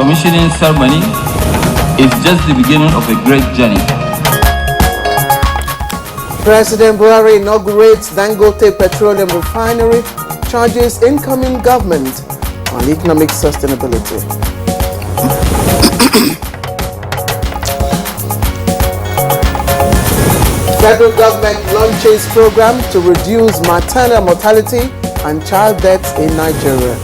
commissioning ceremony is just the beginning of a great journey. President Buhari inaugurates Dangote Petroleum Refinery, charges incoming government on economic sustainability. Federal government launches program to reduce maternal mortality and child deaths in Nigeria.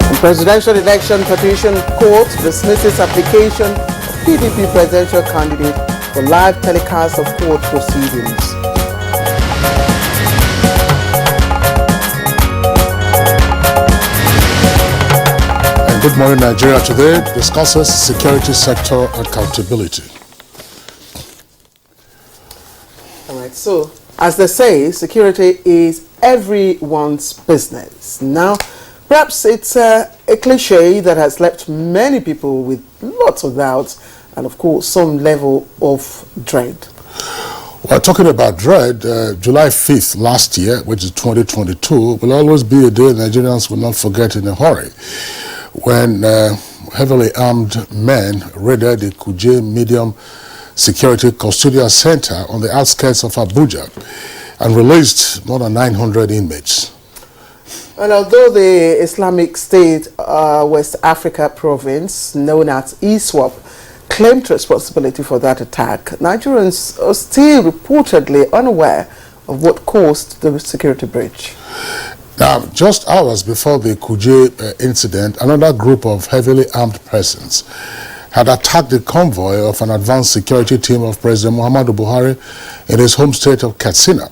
The Presidential Election Petition Court dismisses application of PDP presidential candidate for live telecast of court proceedings. Good morning, Nigeria Today discusses security sector accountability. All right, so as they say, security is everyone's business. Now, perhaps it's a cliche that has left many people with lots of doubts and, of course, some level of dread. Well, talking about dread, July 5th last year, which is 2022, will always be a day Nigerians will not forget in a hurry, when heavily armed men raided the Kuje Medium Security Custodial Center on the outskirts of Abuja and released more than 900 inmates. And although the Islamic State West Africa province, known as ISWAP, claimed responsibility for that attack, Nigerians are still reportedly unaware of what caused the security breach. Now, just hours before the Kuje incident, another group of heavily armed persons had attacked the convoy of an advanced security team of President Muhammadu Buhari in his home state of Katsina.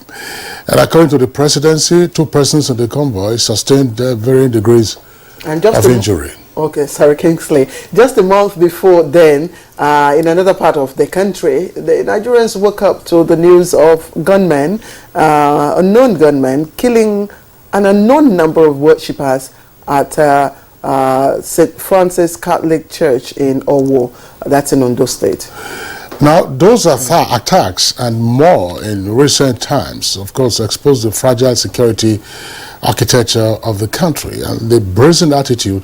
And according to the presidency, 2 persons in the convoy sustained varying degrees of injury. Okay, sorry, Kingsley. Just a month before then, in another part of the country, the Nigerians woke up to the news of gunmen, unknown gunmen, killing an unknown number of worshippers at St. Francis Catholic Church in Owo, that's in Ondo State. Now, those attacks and more in recent times, of course, expose the fragile security architecture of the country and the brazen attitude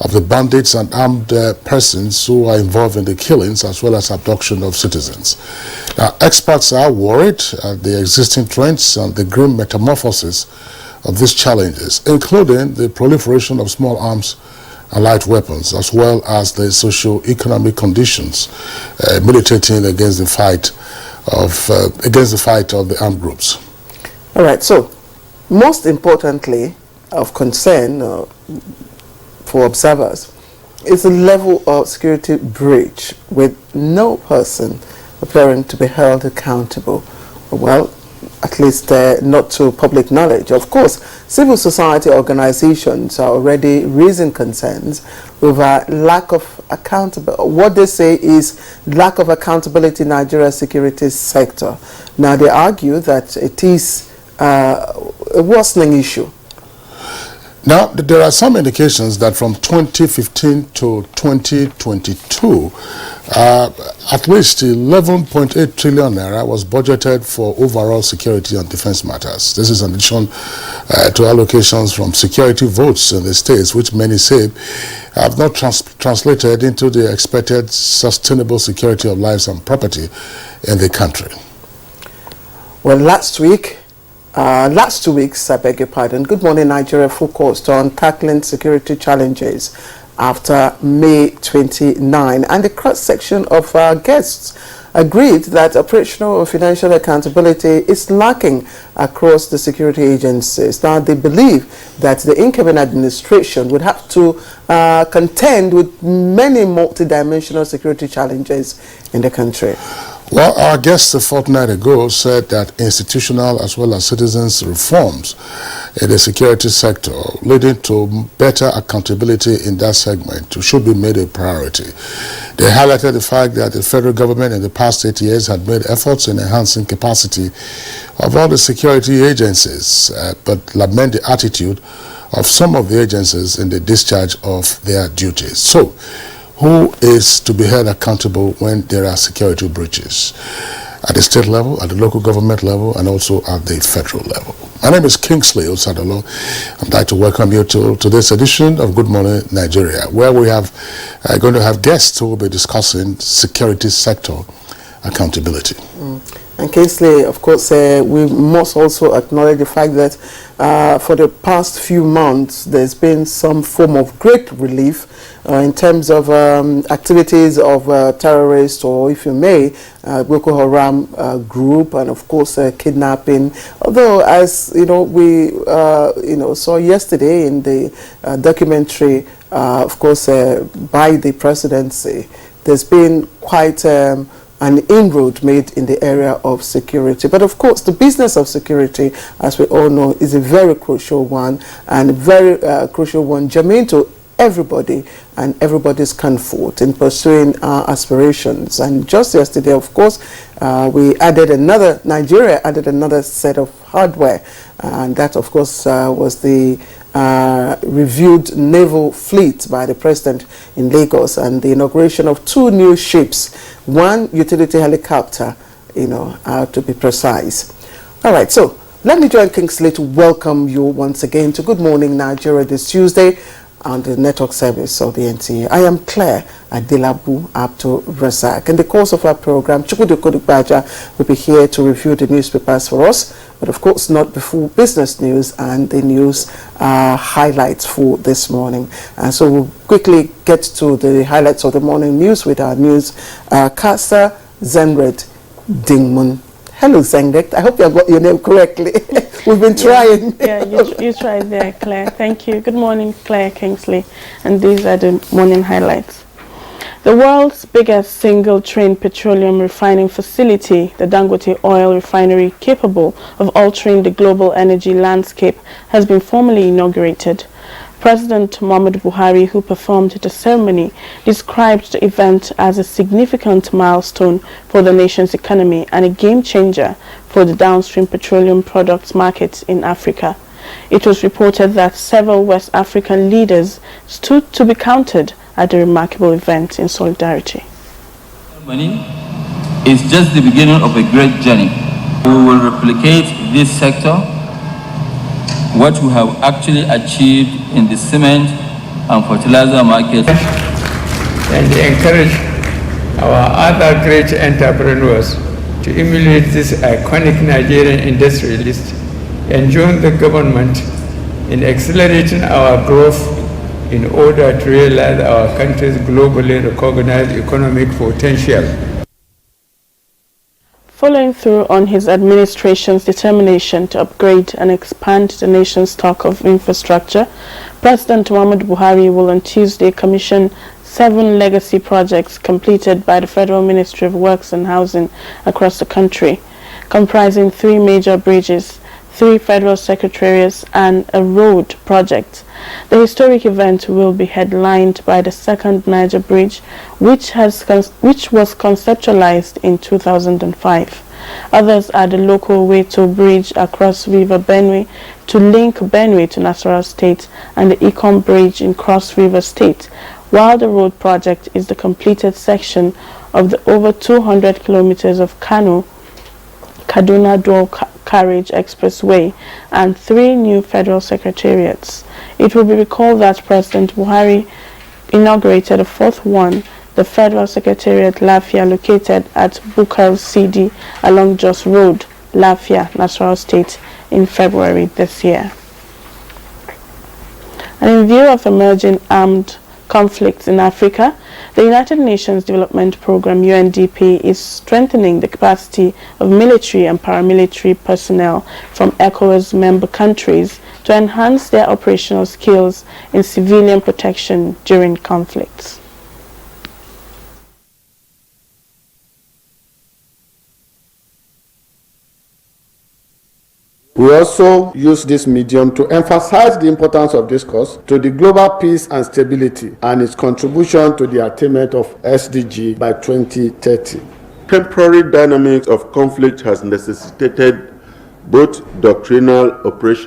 of the bandits and armed persons who are involved in the killings as well as abduction of citizens. Now, experts are worried at the existing trends and the grim metamorphosis of these challenges, including the proliferation of small arms and light weapons, as well as the socio-economic conditions militating against the fight of the armed groups. All right. So, most importantly, of concern for observers is the level of security breach, with no person appearing to be held accountable. Well, at least not to public knowledge. Of course, civil society organizations are already raising concerns over lack of accountability. What they say is lack of accountability in Nigeria's security sector. Now, they argue that it is a worsening issue. Now, there are some indications that from 2015 to 2022, at least 11.8 trillion naira was budgeted for overall security and defense matters. This is in addition to allocations from security votes in the states, which many say have not translated into the expected sustainable security of lives and property in the country. Well, last 2 weeks, I beg your pardon, Good Morning Nigeria focused on tackling security challenges after May 29, and the cross-section of our guests agreed that operational and financial accountability is lacking across the security agencies. Now, they believe that the incoming administration would have to contend with many multidimensional security challenges in the country. Well, our guest a fortnight ago said that institutional as well as citizens reforms in the security sector leading to better accountability in that segment should be made a priority. They highlighted the fact that the federal government in the past 8 years had made efforts in enhancing capacity of all the security agencies, but lament the attitude of some of the agencies in the discharge of their duties. So, who is to be held accountable when there are security breaches? at the state level, at the local government level, and also at the federal level. My name is Kingsley Osadolo. I'd like to welcome you to this edition of Good Morning Nigeria, where we have going to have guests who will be discussing security sector accountability. And Kingsley, of course, we must also acknowledge the fact that for the past few months, there's been some form of great relief in terms of activities of terrorists, or if you may, Boko Haram group, and of course kidnapping. Although, as you know, we saw yesterday in the documentary, of course, by the presidency, there's been quite an inroad made in the area of security. But of course, the business of security, as we all know, is a very crucial one, and a very crucial one germane to everybody and everybody's comfort in pursuing our aspirations. And just yesterday, of course, Nigeria added another set of hardware, and that, of course, was the reviewed naval fleet by the president in Lagos, and the inauguration of 2 new ships, 1 utility helicopter, to be precise. All right, so let me join Kingsley to welcome you once again to Good Morning Nigeria this Tuesday on the network service of the NTA. I am Claire Adelabu Abdul Razak. In the course of our program, Chukwudu Kodukbaja will be here to review the newspapers for us, but of course not before business news and the news highlights for this morning. And so we'll quickly get to the highlights of the morning news with our news caster, Zenred Dingmun. Hello, Zengdek. I hope you got your name correctly. We've been trying. Yeah, you tried there, Claire. Thank you. Good morning, Claire Kingsley. And these are the morning highlights. The world's biggest single-train petroleum refining facility, the Dangote Oil Refinery, capable of altering the global energy landscape, has been formally inaugurated. President Muhammadu Buhari, who performed the ceremony, described the event as a significant milestone for the nation's economy and a game-changer for the downstream petroleum products market in Africa. It was reported that several West African leaders stood to be counted at the remarkable event in solidarity. Money is just the beginning of a great journey. We will replicate this sector, what we have actually achieved in the cement and fertilizer market, and encourage our other great entrepreneurs to emulate this iconic Nigerian industrialist and join the government in accelerating our growth in order to realize our country's globally recognized economic potential. Following through on his administration's determination to upgrade and expand the nation's stock of infrastructure, President Muhammadu Buhari will on Tuesday commission 7 legacy projects completed by the Federal Ministry of Works and Housing across the country, comprising 3 major bridges, 3 federal secretariats, and a road project. The historic event will be headlined by the second Niger Bridge, which was conceptualized in 2005. Others are the local Weto Bridge across River Benue to link Benue to Nasarawa State, and the Ikom Bridge in Cross River State, while the road project is the completed section of the over 200 kilometers of Kaduna Dual Carriage Expressway and 3 new federal secretariats. It will be recalled that President Buhari inaugurated a 4th one, the Federal Secretariat Lafia, located at Bukar CD along Jos Road, Lafia, Nasarawa State, in February this year. And in view of emerging armed conflicts in Africa, the United Nations Development Programme UNDP is strengthening the capacity of military and paramilitary personnel from ECOWAS member countries to enhance their operational skills in civilian protection during conflicts. We also use this medium to emphasize the importance of this cause to the global peace and stability and its contribution to the attainment of SDG by 2030. Temporary dynamics of conflict has necessitated both doctrinal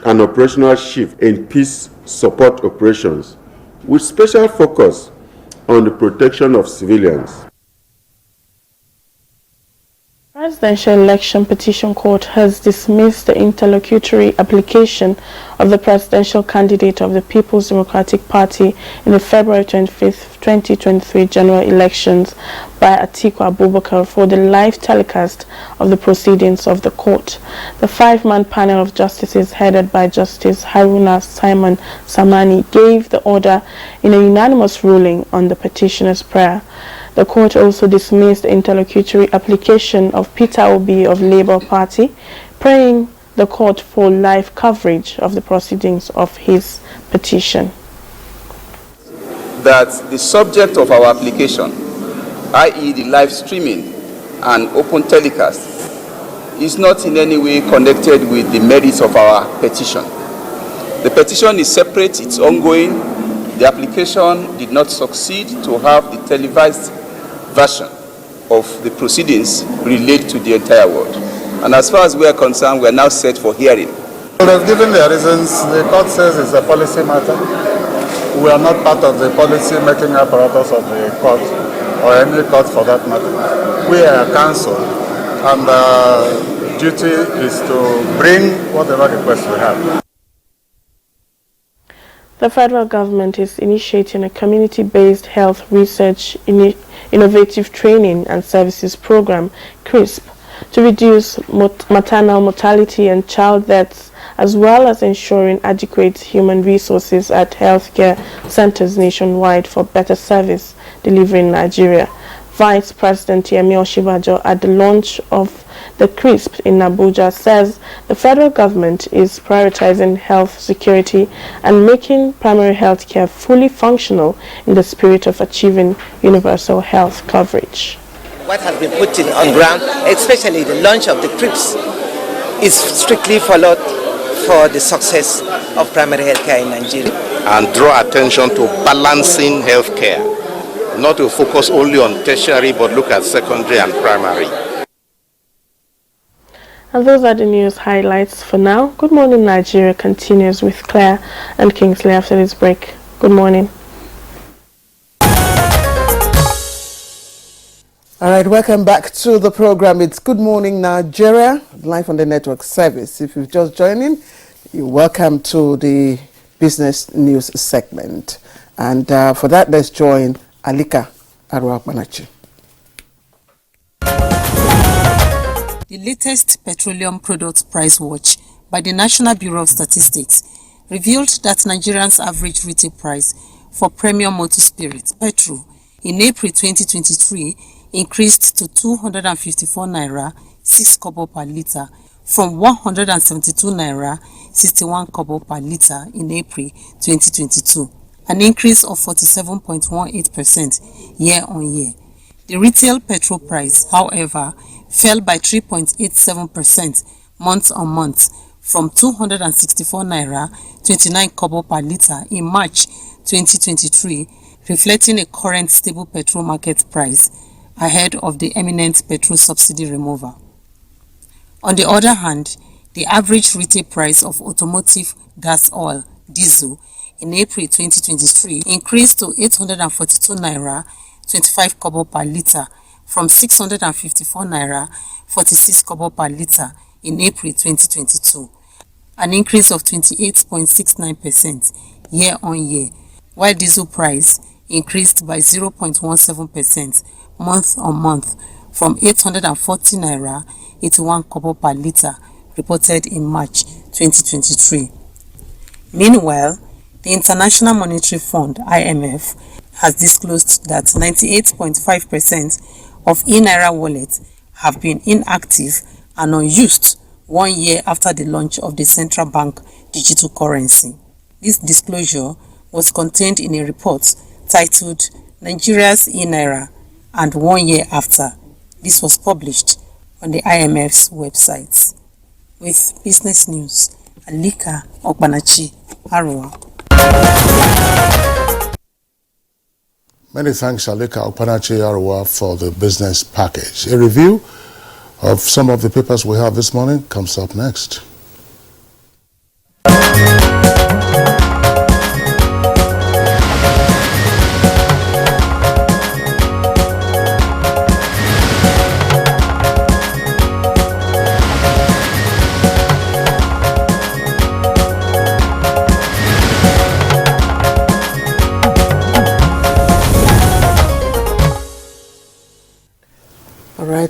and operational shift in peace support operations, with special focus on the protection of civilians. Presidential Election Petition Court has dismissed the interlocutory application of the presidential candidate of the People's Democratic Party in the February 25th, 2023 general elections by Atiku Abubakar for the live telecast of the proceedings of the court. The five-man panel of justices headed by Justice Haruna Simon Samani gave the order in a unanimous ruling on the petitioner's prayer. The court also dismissed the interlocutory application of Peter Obi of Labour Party, praying the court for live coverage of the proceedings of his petition. That the subject of our application, i.e. the live streaming and open telecast, is not in any way connected with the merits of our petition. The petition is separate, it's ongoing. The application did not succeed to have the televised version of the proceedings relate to the entire world. And as far as we are concerned, we are now set for hearing. Well, they've given their reasons. The court says it's a policy matter. We are not part of the policy-making apparatus of the court, or any court for that matter. We are a council, and the duty is to bring whatever request we have. The federal government is initiating a community-based health research innovative training and services program, CRISP, to reduce maternal mortality and child deaths, as well as ensuring adequate human resources at healthcare centers nationwide for better service delivery in Nigeria. Vice President Yemi Osinbajo, at the launch of the CRISP in Abuja, says the federal government is prioritizing health security and making primary health care fully functional in the spirit of achieving universal health coverage. What has been put on ground, especially the launch of the CRISP, is strictly followed for the success of primary health care in Nigeria. And draw attention to balancing health care, not to focus only on tertiary, but look at secondary and primary. And those are the news highlights for now. Good Morning Nigeria continues with Claire and Kingsley after this break. Good morning. All right, welcome back to the program. It's Good Morning Nigeria, live on the network service. If you've just joined in, you're welcome to the business news segment. And for that, let's join Alika Arwakmanachi. The latest petroleum products price watch by the National Bureau of Statistics revealed that Nigerians' average retail price for premium motor spirits, petrol, in April 2023 increased to 254 naira 6 kobo per litre from 172 naira 61 kobo per litre in April 2022, an increase of 47.18% year-on-year. The retail petrol price, however, fell by 3.87% month-on-month from 264 naira 29 kobo per litre in March 2023, reflecting a current stable petrol market price ahead of the imminent petrol subsidy removal. On the other hand, the average retail price of automotive gas oil, diesel, in April 2023 increased to 842 naira 25 kobo per litre from 654 naira 46 kobo per litre in April 2022, an increase of 28.69% year-on-year, while diesel price increased by 0.17% month-on-month from 840 naira 81 kobo per litre reported in March 2023. Meanwhile, the International Monetary Fund (IMF) has disclosed that 98.5% of e-Naira wallets have been inactive and unused 1 year after the launch of the central bank digital currency. This disclosure was contained in a report titled Nigeria's e-Naira and 1 year after. This was published on the IMF's website. With business news, Alika Ogbanachi, Arua. Many thanks, Alika Okpanachi Arua, for the business package. A review of some of the papers we have this morning comes up next.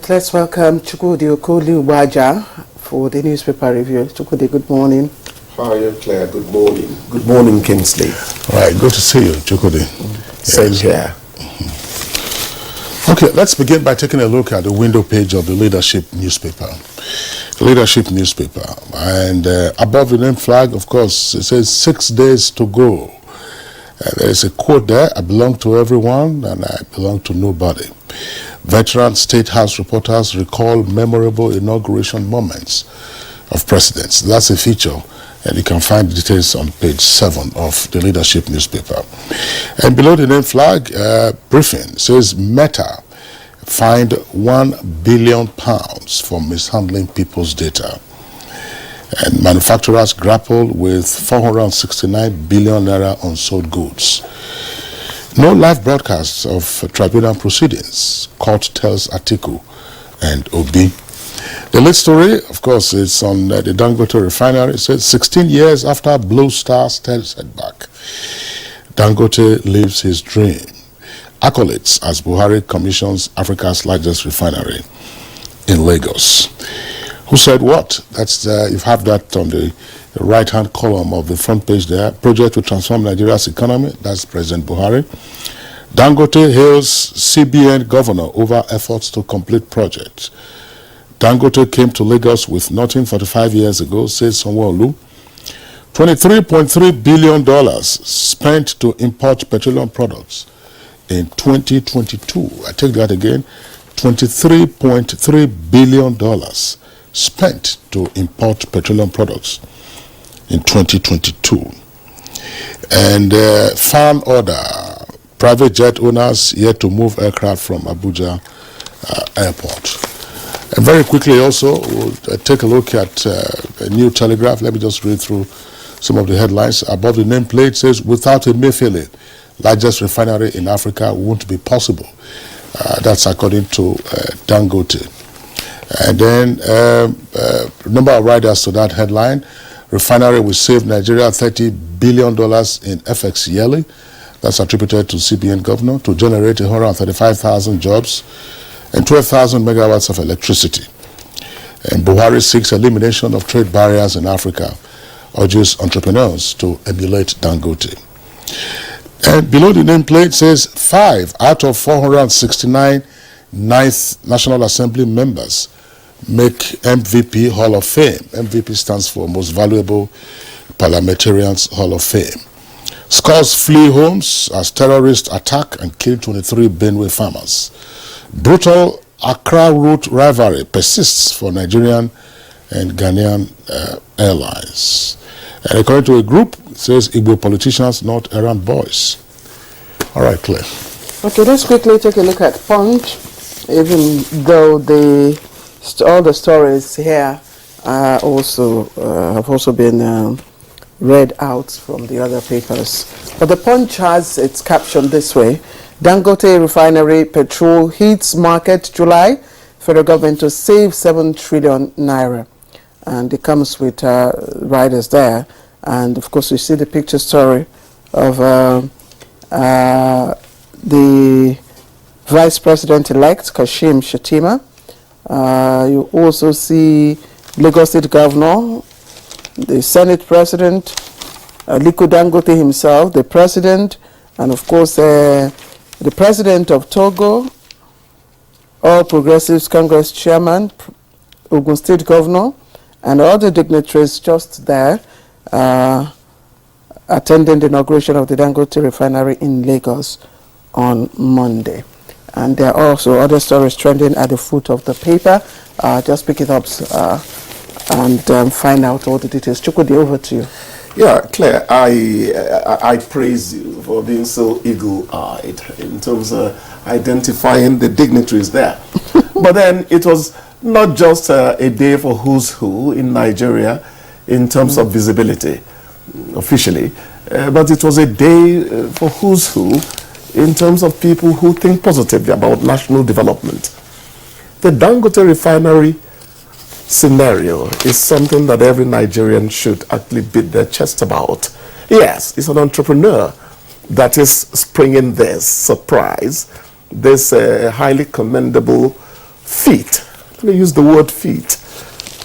right, let's welcome Chukwudi Okoli for the newspaper review. Chukwudi, good morning. How are you, Claire? Good morning. Good morning, Kingsley. All right, good to see you, Chukwudi. Same here. Okay, let's begin by taking a look at the window page of the Leadership newspaper. The Leadership newspaper. And above the name flag, of course, it says 6 days to go. There is a quote there: I belong to everyone and I belong to nobody. Veteran State House reporters recall memorable inauguration moments of presidents. That's a feature, and you can find details on page 7 of the Leadership newspaper. And below the name flag, briefing says Meta fined £1 billion for mishandling people's data. And manufacturers grapple with 469 billion naira unsold goods. No live broadcasts of tribunal proceedings, court tells Atiku and Obi. The lead story, of course, is on the Dangote refinery. It says 16 years after Blue Star setback, Dangote lives his dream. Accolades as Buhari commissions Africa's largest refinery in Lagos. Who said what? That's you have that on the right-hand column of the front page there. Project to transform Nigeria's economy. That's President Buhari. Dangote hails CBN governor over efforts to complete project. Dangote came to Lagos with nothing 45 years ago, says Sanwo-Olu. $23.3 billion spent to import petroleum products in 2022. I take that again. $23.3 billion spent to import petroleum products in 2022. And farm order. Private jet owners yet to move aircraft from Abuja airport. And very quickly also, we'll take a look at a new Telegraph. Let me just read through some of the headlines. Above the nameplate says, without a Emefiele, largest refinery in Africa won't be possible. That's according to Dangote. And then number of riders to that headline. Refinery will save Nigeria $30 billion in FX yearly. That's attributed to CBN governor to generate 135,000 jobs and 12,000 megawatts of electricity. And Buhari seeks elimination of trade barriers in Africa, urges entrepreneurs to emulate Dangote. And below the nameplate says 5 out of 469 ninth National Assembly members make MVP Hall of Fame. MVP stands for Most Valuable Parliamentarians Hall of Fame. Scores flee homes as terrorists attack and kill 23 Benue farmers. Brutal Accra route rivalry persists for Nigerian and Ghanaian airlines. And according to a group, it says Igbo politicians not errand boys. All right, Claire. Okay, let's quickly take a look at Punch. Even though all the stories here are also have also been read out from the other papers. But the Punch has its caption this way: Dangote refinery petrol hits market July. Federal government to save 7 trillion naira. And it comes with riders there. And of course, we see the picture story of the Vice President-elect, Kashim Shettima. You also see Lagos State Governor, the Senate President, Aliko Dangote himself, the President, and of course the President of Togo, All Progressives Congress Chairman, Ogun State Governor, and all the dignitaries just there attending the inauguration of the Dangote refinery in Lagos on Monday. And there are also other stories trending at the foot of the paper. Just pick it up and find out all the details. Chukwudi, over to you. Yeah, Claire, I praise you for being so eagle-eyed in terms of identifying the dignitaries there. But then it was not just a day for who's who in Nigeria in terms of visibility, officially, but it was a day for who's who in terms of people who think positively about national development. The Dangote refinery scenario is something that every Nigerian should actually beat their chest about. Yes, it's an entrepreneur that is springing this surprise, this highly commendable feat. Let me use the word feat.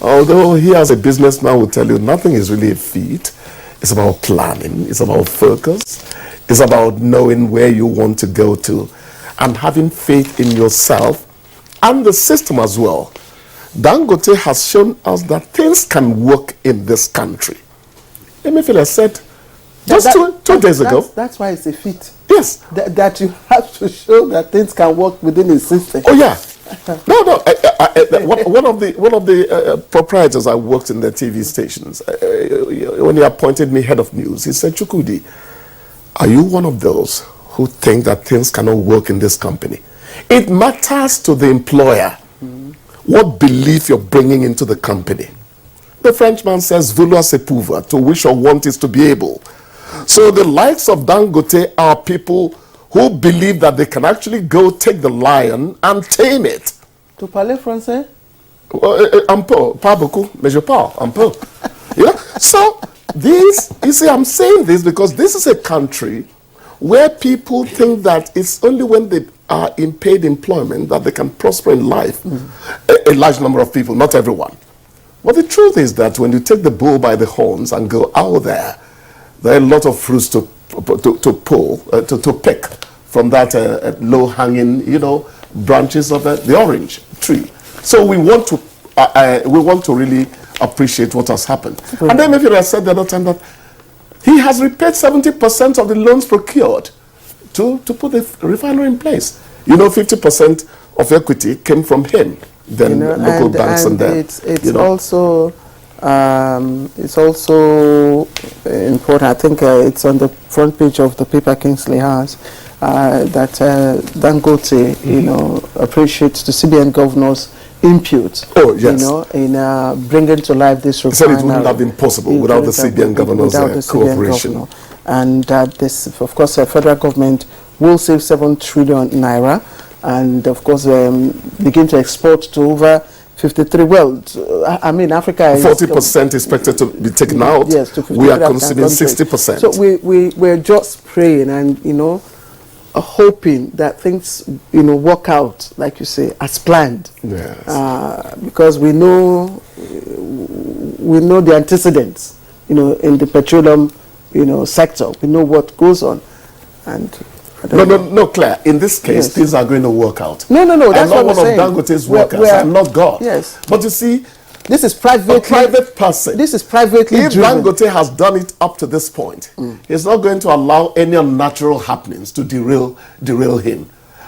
Although he as a businessman will tell you nothing is really a feat. It's about planning, it's about focus, it's about knowing where you want to go to and having faith in yourself and the system as well. Dangote has shown us that things can work in this country. Emefiele said just two days ago. That's why it's a feat. Yes. That you have to show that things can work within a system. Oh yeah. No. One of the proprietors I worked in the TV stations, when he appointed me head of news, he said, "Chukwudi, are you one of those who think that things cannot work in this company? It matters to the employer what belief you're bringing into the company." The Frenchman says, "Vouloir c'est pouvoir," to wish or want is to be able. So the likes of Dangote are people who believe that they can actually go take the lion and tame it. Tu parles français? Un peu, pas beaucoup, mais je parle un peu. Yeah? So this, you see, I'm saying this because this is a country where people think that it's only when they are in paid employment that they can prosper in life. A large number of people, not everyone. But the truth is that when you take the bull by the horns and go out there are a lot of fruits to pick from that low-hanging, branches of the orange tree. So we want to really appreciate what has happened. And then maybe I said the other time that he has repaid 70% of the loans procured to put the refinery in place. 50% of equity came from him. Then local banks and then it's also important. I think it's on the front page of the paper Kingsley has that Dangote, appreciates the CBN governor's input. Oh yes. In bringing to life this refinery. He said it wouldn't have been possible without the CBN governor's cooperation. And that this, of course, the federal government will save 7 trillion naira, and of course begin to export to over 53. Well, I mean, Africa is 40% expected to be taken out. Yes, to 53 we are consuming 60%. So we're just praying and hoping that things work out, like you say, as planned. Yes. Because we know the antecedents, in the petroleum, sector. We know what goes on, and. No, Claire. In this case, things are going to work out. No. That's I'm what not I'm one of Dangote's workers. I'm not God. Yes. But you see, this is private person. This is privately If driven. Dangote has done it up to this point, he's not going to allow any unnatural happenings to derail him.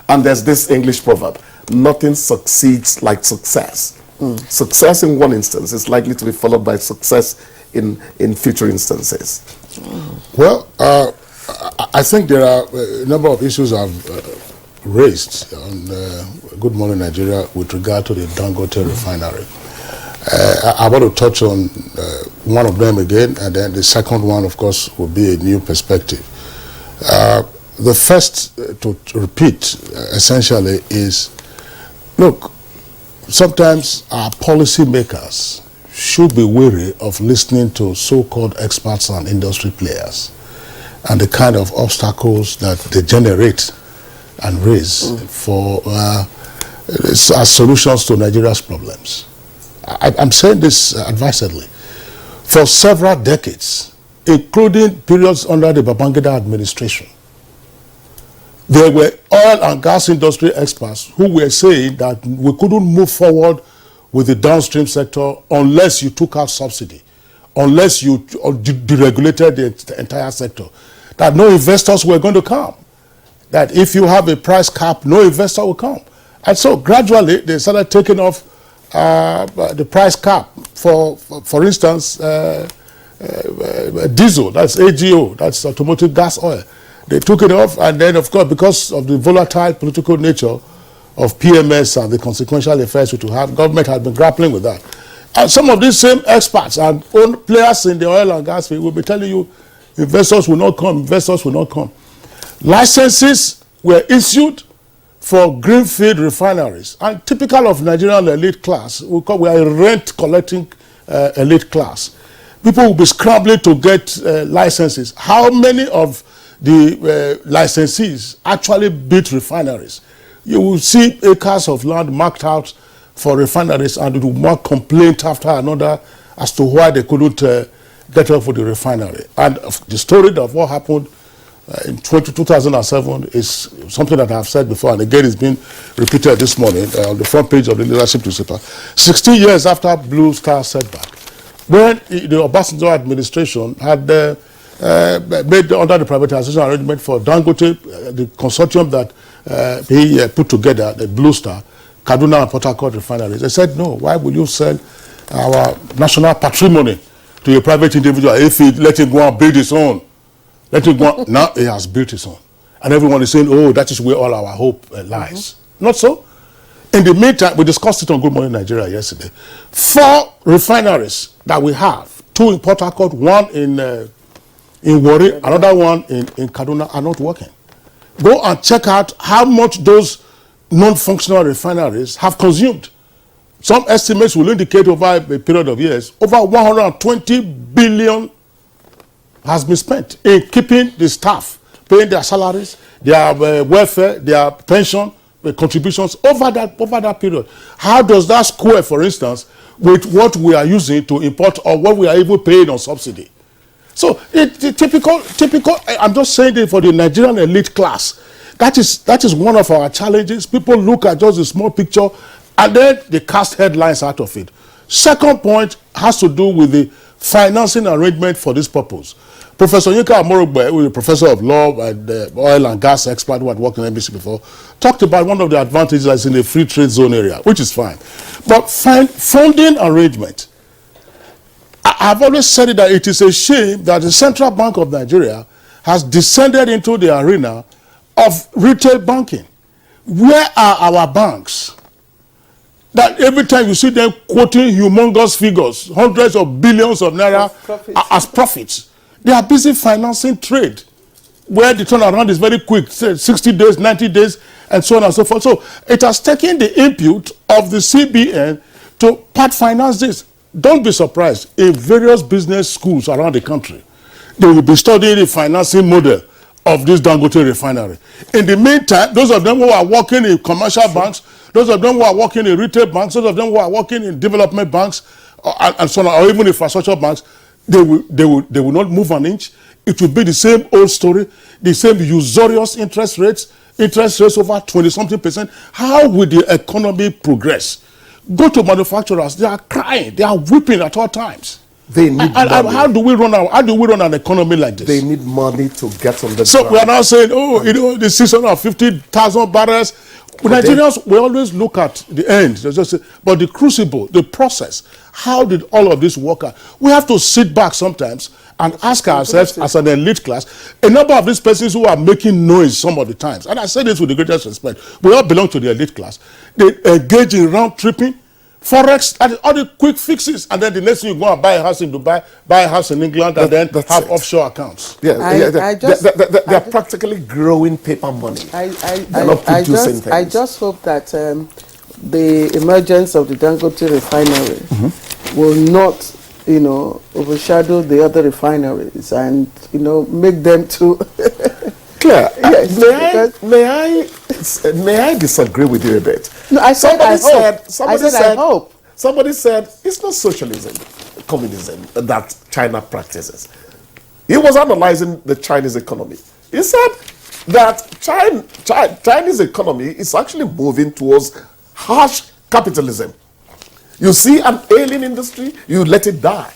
And there's this English proverb: nothing succeeds like success. Success in one instance is likely to be followed by success in future instances. Well, I think there are a number of issues I've raised on Good Morning Nigeria with regard to the Dangote refinery. I want to touch on one of them again, and then the second one, of course, will be a new perspective. The first, to repeat, essentially, is, look, sometimes our policymakers should be wary of listening to so-called experts and industry players and the kind of obstacles that they generate and raise for as solutions to Nigeria's problems. I'm saying this advisedly. For several decades, including periods under the Babangida administration, there were oil and gas industry experts who were saying that we couldn't move forward with the downstream sector unless you took out subsidy, unless you deregulated the entire sector, that no investors were going to come, that if you have a price cap, no investor will come. And so gradually they started taking off the price cap for instance, diesel, that's AGO, that's automotive gas oil. They took it off, and then of course, because of the volatile political nature of PMS and the consequential effects it will have, government has been grappling with that. And some of these same experts and own players in the oil and gas field will be telling you investors will not come, investors will not come. Licenses were issued for greenfield refineries, and typical of Nigerian elite class, we are a rent-collecting elite class. People will be scrambling to get licenses. How many of the licensees actually built refineries? you will see acres of land marked out for refineries, and it will mark complaint after another as to why they couldn't get up for the refinery. And the story of what happened in 2007 is something that I've said before, and again it's been repeated this morning on the front page of the leadership newspaper. 16 years after Blue Star setback, when the Obasanjo administration had made under the privatization arrangement for Dangote, the consortium that he put together, the Blue Star, Kaduna and Port Harcourt refineries, they said, no, why will you sell our national patrimony to a private individual if he let him go and build his own? Let him go on. Now he has built his own. And everyone is saying, oh, that is where all our hope lies. Not so. In the meantime, we discussed it on Good Morning Nigeria yesterday. 4 refineries that we have, 2 in Port Harcourt, 1 in Warri, another one in Kaduna, are not working. Go and check out how much those non-functional refineries have consumed. Some estimates will indicate over a period of years, over 120 billion has been spent in keeping the staff, paying their salaries, their welfare, their pension, contributions over that period. How does that square, for instance, with what we are using to import or what we are even paying on subsidy? So typical. I'm just saying it for the Nigerian elite class. That is one of our challenges. People look at just a small picture and then they cast headlines out of it. Second point has to do with the financing arrangement for this purpose. Professor Yinka Amorogbe, who is a professor of law and oil and gas expert who had worked in NBC before, talked about one of the advantages that's in the free trade zone area, which is fine. But funding arrangement, I've always said it that it is a shame that the Central Bank of Nigeria has descended into the arena of retail banking. Where are our banks? That every time you see them quoting humongous figures, hundreds of billions of naira as profits, they are busy financing trade, where the turnaround is very quick, say 60 days, 90 days, and so on and so forth. So it has taken the input of the CBN to part finance this. Don't be surprised, in various business schools around the country, they will be studying the financing model of this Dangote refinery. In the meantime, those of them who are working in commercial banks, those of them who are working in retail banks, those of them who are working in development banks, and so on, or even infrastructure banks, they will not move an inch. It will be the same old story, the same usurious interest rates over 20-something%. How will the economy progress? Go to manufacturers, they are crying, they are weeping at all times. They need money. How do we run an economy like this? They need money to get on the So ground. we are now saying, oh, you know, the 650,000 barrels. Nigerians, we always look at the end. Just say, but the crucible, the process, how did all of this work out? We have to sit back sometimes and ask ourselves as an elite class, a number of these persons who are making noise some of the times, and I say this with the greatest respect, we all belong to the elite class. They engage in round tripping, forex, and all the quick fixes, and then the next thing you go and buy a house in Dubai, buy a house in England, and then have offshore accounts. Yeah, they're practically growing paper money. I just hope that the emergence of the Dangote refinery will not, overshadow the other refineries and, make them too. Claire, yes, may I disagree with you a bit? No, I said I hope. Somebody said it's not socialism, communism that China practices. He was analyzing the Chinese economy. He said that Chinese economy is actually moving towards harsh capitalism. You see an ailing industry, you let it die,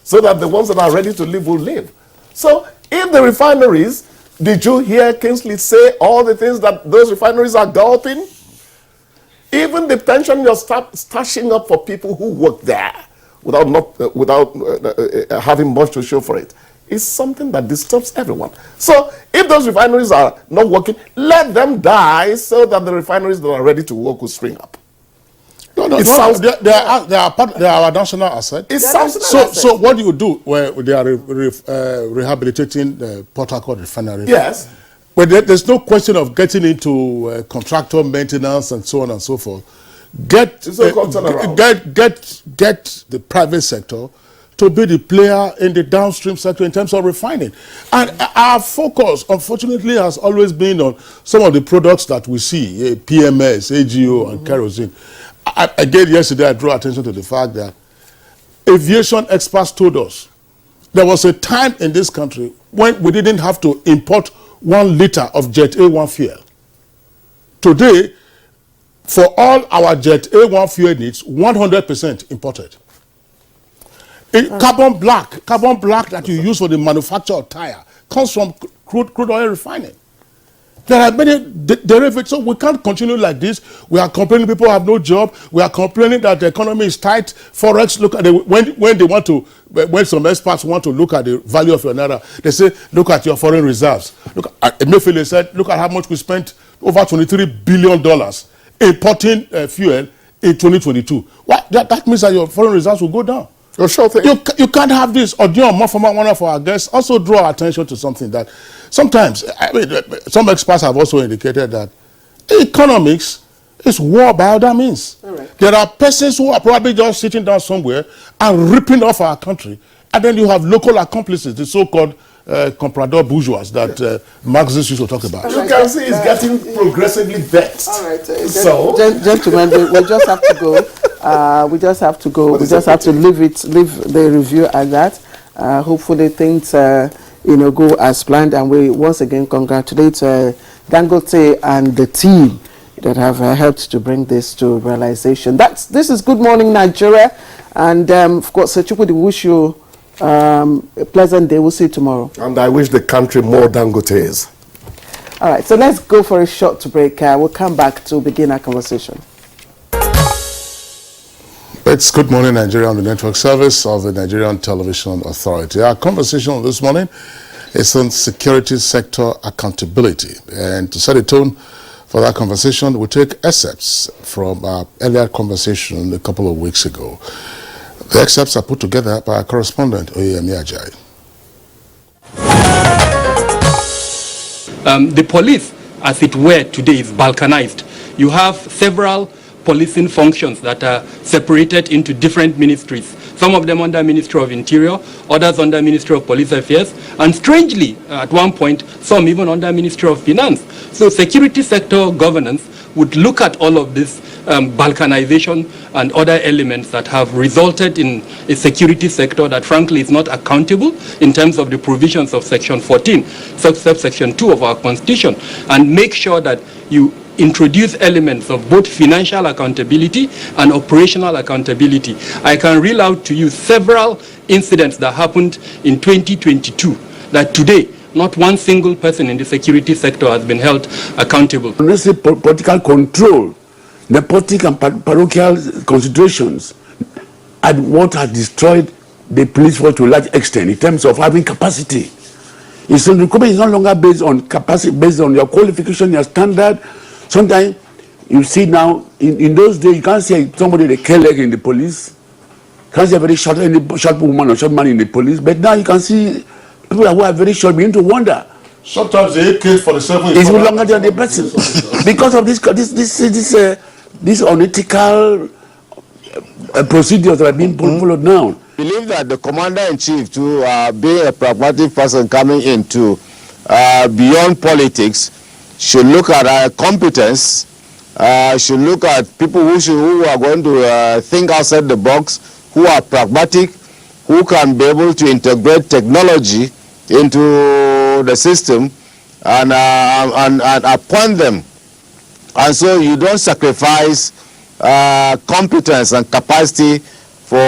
so that the ones that are ready to live will live. So in the refineries, did you hear Kingsley say all the things that those refineries are gulping? Even the pension you're stashing up for people who work there without having much to show for it is something that disturbs everyone. So if those refineries are not working, let them die so that the refineries that are ready to work will spring up. They are our national asset. So what do you do where they are rehabilitating the Port Harcourt refinery? Yes. But there's no question of getting into contractor maintenance and so on and so forth. Get the private sector to be the player in the downstream sector in terms of refining. And our focus, unfortunately, has always been on some of the products that we see, PMS, AGO, and kerosene. Again, yesterday, I drew attention to the fact that aviation experts told us there was a time in this country when we didn't have to import 1 liter of Jet A1 fuel. Today, for all our Jet A1 fuel needs, 100% imported. Carbon black that you use for the manufacture of tire comes from crude oil refining. There are many derivatives, so we can't continue like this. We are complaining people have no job. We are complaining that the economy is tight. Forex, look at when some experts want to look at the value of your naira, they say, look at your foreign reserves. Look, Emefiele said, look at how much we spent, over $23 billion importing fuel in 2022. What? That means that your foreign reserves will go down. Sure thing. You can't have this. Odion, one of our guests, also draw our attention to something that sometimes, some experts have also indicated that economics is war by other means. Right. There are persons who are probably just sitting down somewhere and ripping off our country, and then you have local accomplices, the so-called comprador bourgeois that Marxists used to talk about. You can see it's getting progressively vexed. All right, so gentlemen, we'll just have to go. We just have to go. We just have to leave the review at that. Hopefully things go as planned, and we once again congratulate Dangote and the team that have helped to bring this to realization. This is Good Morning Nigeria, and of course, Chukwu, we wish you a pleasant day. We'll see you tomorrow. And I wish the country more Dangotes. All right, so let's go for a short break. We'll come back to begin our conversation. It's Good Morning Nigeria on the network service of the Nigerian Television Authority. Our conversation this morning is on security sector accountability. And to set a tone for that conversation, we take excerpts from our earlier conversation a couple of weeks ago. The excerpts are put together by our correspondent, Oyemi Ajayi. The police, as it were, today is balkanized. You have several policing functions that are separated into different ministries. Some of them under Ministry of Interior, others under Ministry of Police Affairs, and strangely, at one point, some even under Ministry of Finance. So security sector governance would look at all of this balkanization and other elements that have resulted in a security sector that frankly is not accountable in terms of the provisions of Section 14, subsection 2 of our Constitution, and make sure that you introduce elements of both financial accountability and operational accountability. I can reel out to you several incidents that happened in 2022 that today not one single person in the security sector has been held accountable. Let's say political control, nepotic and parochial considerations, and what has destroyed the police force to a large extent in terms of having capacity. It's recruitment is no longer based on capacity, based on your qualification, your standard. Sometimes you see now, in those days, you can't see somebody with a K leg in the police. You can't see a very short woman or short man in the police. But now you can see people who are very short begin to wonder. Sometimes the AK-47 is no longer than the person because of this unethical procedures that are being followed now. I believe that the commander-in-chief, to be a pragmatic person coming into beyond politics, should look at competence, should look at people who are going to think outside the box, who are pragmatic, who can be able to integrate technology into the system and appoint them. And so you don't sacrifice competence and capacity for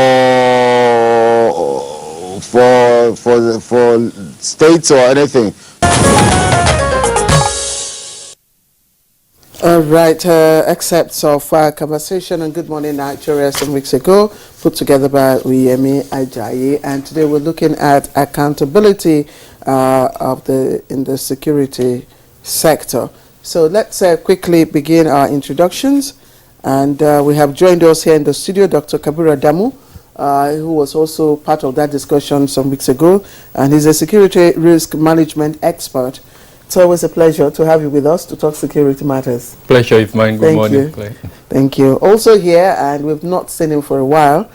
states or anything. All right, excerpts of our conversation on Good Morning Nigeria some weeks ago, put together by Oyemi Ajayi, and today we're looking at accountability in the security sector. So let's quickly begin our introductions, and we have joined us here in the studio Dr. Kabir Adamu, who was also part of that discussion some weeks ago, and he's a security risk management expert It's always a pleasure to have you with us to talk security matters. Pleasure is mine. Good morning, Clay. Thank you. Also here, and we've not seen him for a while,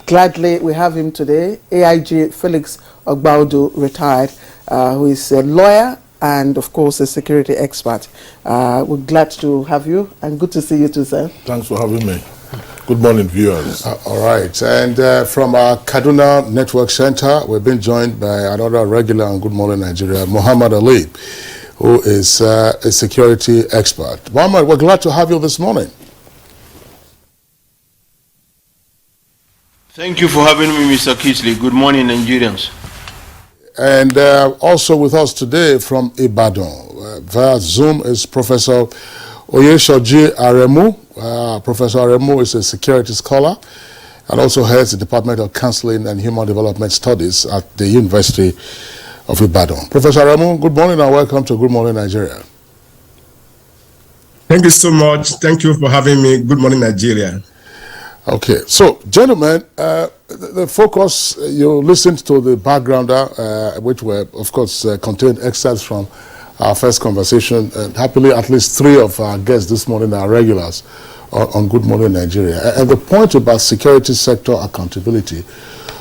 gladly we have him today, AIG Felix Ogbaudu, retired, who is a lawyer and of course a security expert. We're glad to have you and good to see you too, sir. Thanks for having me. Good morning, viewers. All right, and from our Kaduna Network Center, we've been joined by another regular on Good Morning Nigeria, Muhammad Ali, who is a security expert. Muhammad, we're glad to have you this morning. Thank you for having me, Mr. Kisley. Good morning, Nigerians. And also with us today from Ibadan, via Zoom, is Professor Oyeshoji Aremu. Professor Aremu is a security scholar and also heads the Department of Counseling and Human Development Studies at the University of Ibadan. Professor Aremu, good morning and welcome to Good Morning Nigeria. Thank you so much. Thank you for having me. Good morning, Nigeria. Okay, so gentlemen, the focus, you listened to the backgrounder, which were, of course, contained excerpts from our first conversation, and happily at least 3 of our guests this morning are regulars on Good Morning Nigeria. And the point about security sector accountability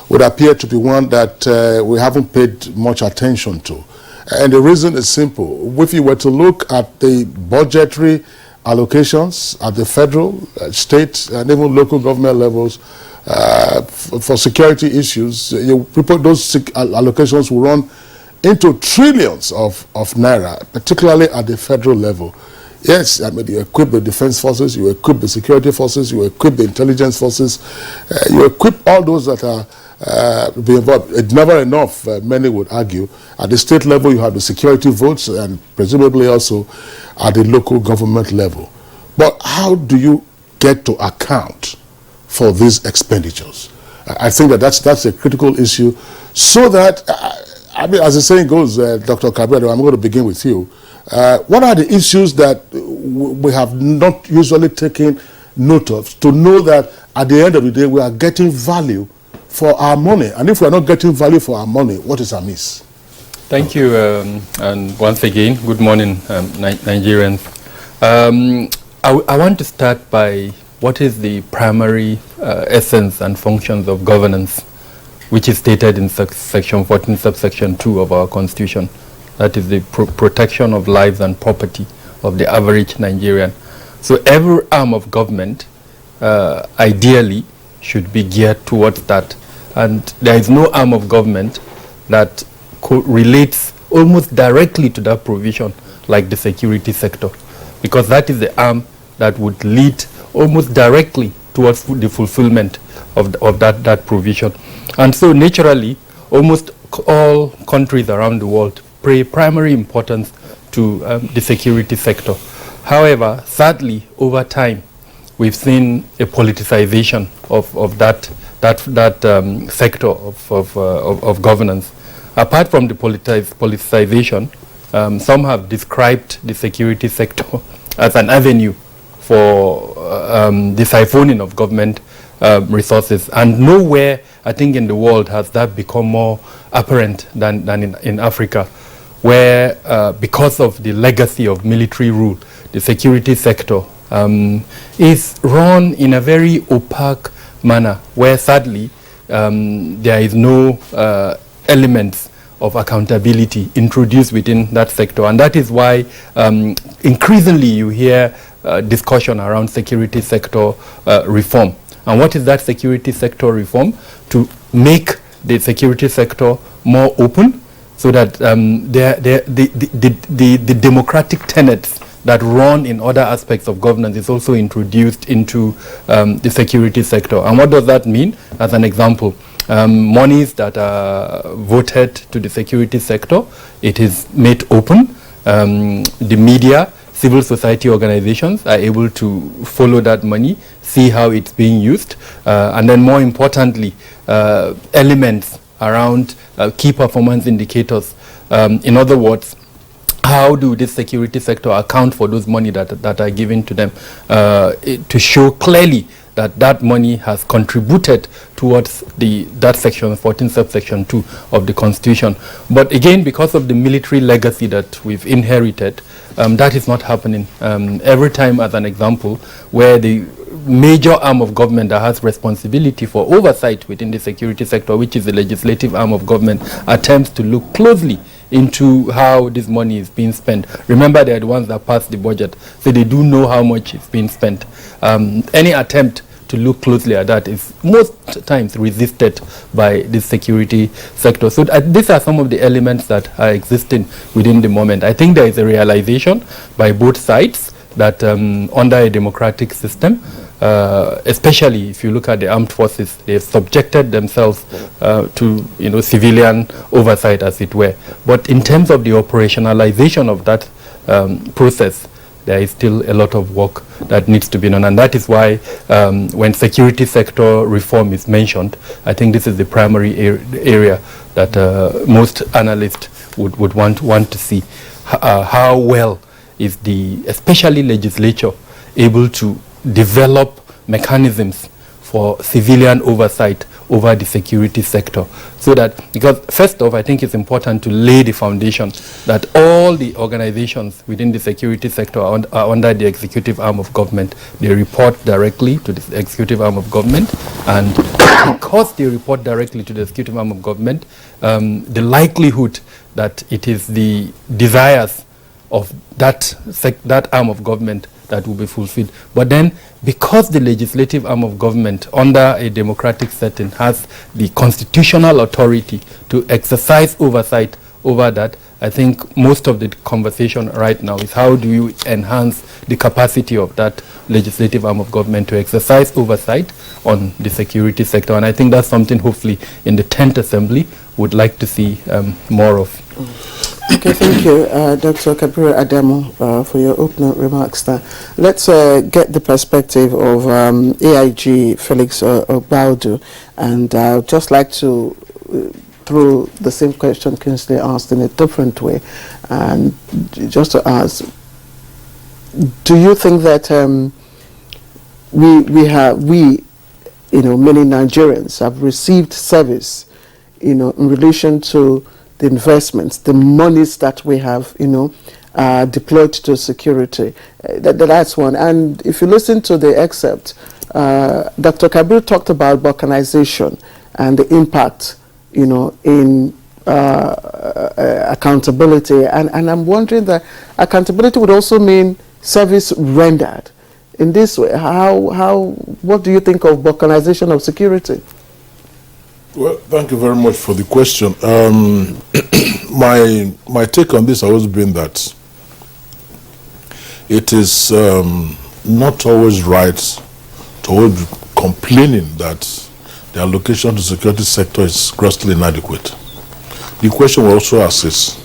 would appear to be one that we haven't paid much attention to. And the reason is simple. If you were to look at the budgetary allocations at the federal, state, and even local government levels for security issues, those allocations will run into trillions of naira, particularly at the federal level. Yes, I mean, you equip the defense forces, you equip the security forces, you equip the intelligence forces, you equip all those that are being involved. It's never enough, many would argue. At the state level, you have the security votes and presumably also at the local government level. But how do you get to account for these expenditures? I think that's a critical issue so that I mean, as the saying goes, Dr. Kabir, I'm going to begin with you. What are the issues that we have not usually taken note of to know that at the end of the day we are getting value for our money? And if we are not getting value for our money, what is amiss? Thank you. And once again, good morning, Nigerians. I want to start by what is the primary essence and functions of governance, which is stated in section 14, subsection 2 of our constitution. That is the protection of lives and property of the average Nigerian. So every arm of government, ideally, should be geared towards that. And there is no arm of government that relates almost directly to that provision, like the security sector, because that is the arm that would lead almost directly towards the fulfillment of that provision. And so naturally, almost all countries around the world pay primary importance to the security sector. However, sadly, over time, we've seen a politicization of that sector of governance. Apart from the politicization, some have described the security sector as an avenue for the siphoning of government resources, and nowhere, I think, in the world has that become more apparent than in Africa, where because of the legacy of military rule, the security sector is run in a very opaque manner, where sadly there is no elements of accountability introduced within that sector. And that is why increasingly you hear discussion around security sector reform. And what is that security sector reform? To make the security sector more open, so that the democratic tenets that run in other aspects of governance is also introduced into the security sector. And what does that mean? As an example, monies that are voted to the security sector, it is made open. The media, civil society organizations are able to follow that money, see how it's being used, and then more importantly, elements around key performance indicators. In other words, how do this security sector account for those money that are given to them to show clearly that that money has contributed towards that section 14 subsection 2 of the Constitution. But again, because of the military legacy that we've inherited, that is not happening. Every time, as an example, where the major arm of government that has responsibility for oversight within the security sector, which is the legislative arm of government, attempts to look closely into how this money is being spent. Remember, they are the ones that pass the budget, so they do know how much is being spent. Any attempt to look closely at that is most times resisted by the security sector. So these are some of the elements that are existing within the moment. I think there is a realization by both sides that under a democratic system, especially if you look at the armed forces, they have subjected themselves to civilian oversight, as it were. But in terms of the operationalization of that process, there is still a lot of work that needs to be done, and that is why when security sector reform is mentioned, I think this is the primary area that most analysts would want to see. How well is the, especially legislature, able to develop mechanisms for civilian oversight over the security sector, so that, because first off, I think it's important to lay the foundation that all the organizations within the security sector are under the executive arm of government. They report directly to the executive arm of government, and because they report directly to the executive arm of government, the likelihood that it is the desires of that arm of government that will be fulfilled. But then, because the legislative arm of government under a democratic setting has the constitutional authority to exercise oversight over that, I think most of the conversation right now is how do you enhance the capacity of that legislative arm of government to exercise oversight on the security sector. And I think that's something hopefully in the 10th Assembly would like to see more of. Okay, thank you, Dr. Kabiru Adamu, for your opening remarks there. Let's get the perspective of AIG Felix Obaudu, and I'd just like to throw the same question Kingsley asked in a different way, and just to ask, do you think that many Nigerians have received service, in relation to the investments, the monies that we have, deployed to security? That's one. And if you listen to the excerpt, Dr. Kabiru talked about balkanization and the impact, in accountability. And I'm wondering that accountability would also mean service rendered. In this way, what do you think of balkanization of security? Well, thank you very much for the question. My take on this has always been that it is not always right to always be complaining that the allocation to the security sector is grossly inadequate. The question we also ask is,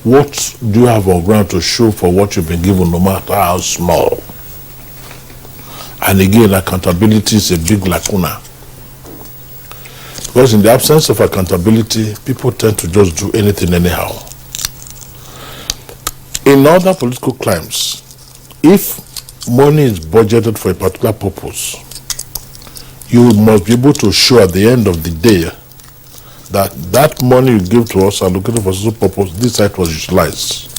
what do you have on ground to show for what you've been given, no matter how small? And again, accountability is a big lacuna. Because in the absence of accountability, people tend to just do anything anyhow. In other political climes, if money is budgeted for a particular purpose, you must be able to show at the end of the day that that money you give to us allocated for such purpose, this site was utilized.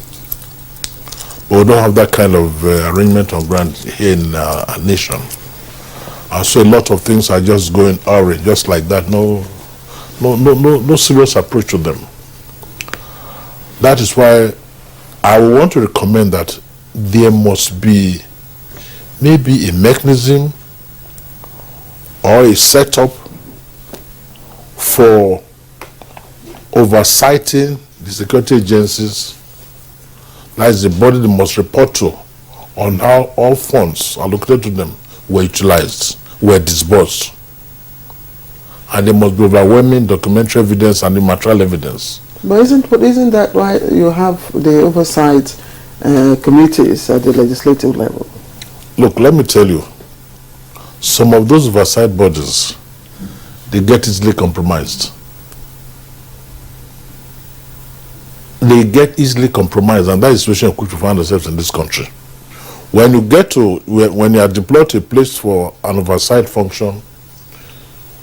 But we don't have that kind of arrangement on ground here in our nation. And so a lot of things are just going awry, just like that. No serious approach to them. That is why I want to recommend that there must be maybe a mechanism or a setup for oversighting the security agencies. That is the body that must report to on how all funds allocated to them were utilized, were disbursed. And there must be overwhelming documentary evidence and material evidence. But isn't that why you have the oversight committees at the legislative level? Look, let me tell you, some of those oversight bodies, they get easily compromised. They get easily compromised, and that is the situation in which we find ourselves in this country. When you get to, when you are deployed to a place for an oversight function,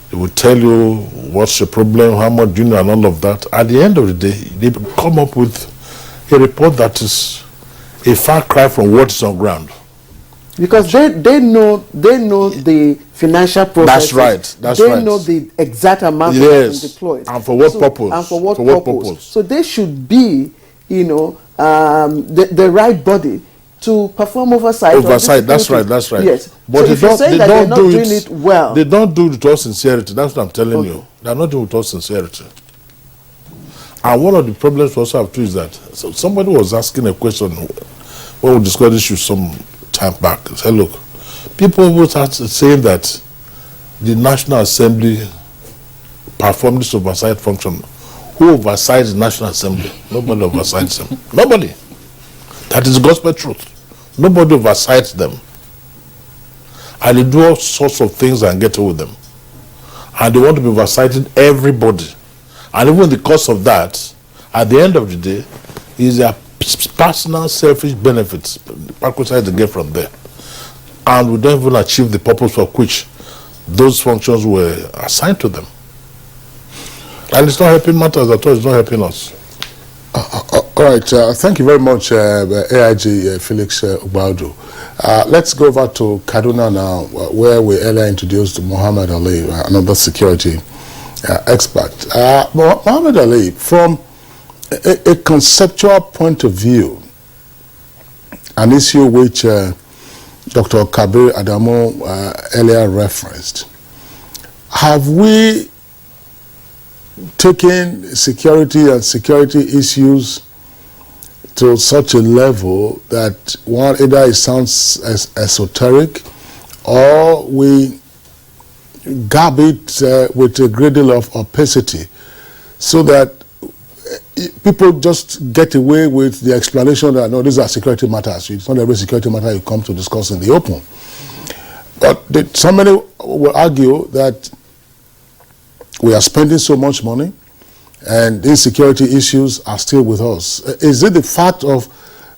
they will tell you what's the problem, how much do you know, and all of that. At the end of the day, they come up with a report that is a far cry from what is on ground. Because they know the financial processes. That's right. That's they right. know the exact amount Yes. that has been deployed. And for what purpose? And for what For purpose? purpose? So they should be, the right body to perform oversight. Oversight. That's right. That's right. Yes. But so if you're saying that they're not doing it well, they don't do it with all sincerity. That's what I'm telling you. They're not doing it with all sincerity. And one of the problems we also have too is that somebody was asking a question when we discussed this issue some time back. He said, look, people will start saying that the National Assembly performed this oversight function. Who oversights the National Assembly? Nobody oversights them. Nobody. That is gospel truth. Nobody oversights them. And they do all sorts of things and get away with them. And they want to be oversighting everybody. And even the cost of that, at the end of the day, is their personal selfish benefits, they get from there. And we don't even achieve the purpose for which those functions were assigned to them. And it's not helping matters at all, it's not helping us. All right, thank you very much, AIG Felix Ubaudu. Let's go over to Kaduna now, where we earlier introduced Muhammad Ali, another security expert. Muhammad Ali, from a conceptual point of view, an issue which Dr. Kabir Adamu earlier referenced, have we taken security and security issues to such a level that one, either it sounds as esoteric, or we gab it with a great deal of opacity, so that people just get away with the explanation that, no, these are security matters. It's not every security matter you come to discuss in the open. But somebody will argue that we are spending so much money and these security issues are still with us. Is it the fact of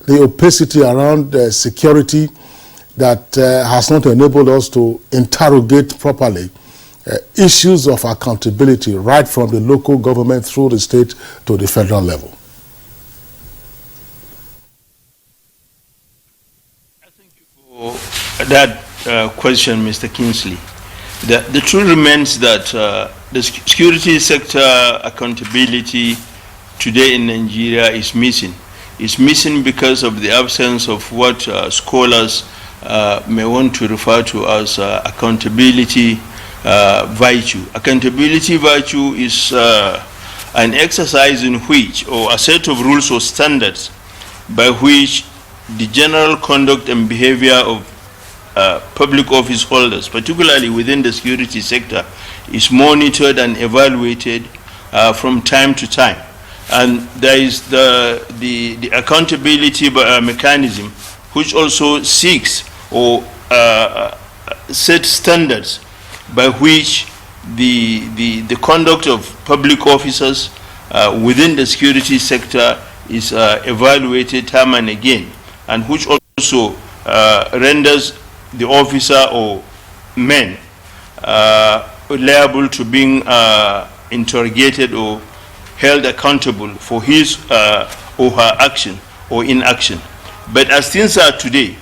the opacity around security that has not enabled us to interrogate properly issues of accountability right from the local government through the state to the federal level? Thank you for that question, Mr. Kingsley. The truth remains that the security sector accountability today in Nigeria is missing. It's missing because of the absence of what scholars may want to refer to as accountability virtue. Accountability virtue is an exercise in which, or a set of rules or standards by which the general conduct and behavior of public office holders, particularly within the security sector, is monitored and evaluated from time to time. And there is the accountability mechanism, which also seeks or set standards by which the conduct of public officers within the security sector is evaluated time and again, and which also renders the officer or men liable to being interrogated or held accountable for his or her action or inaction. But as things are today,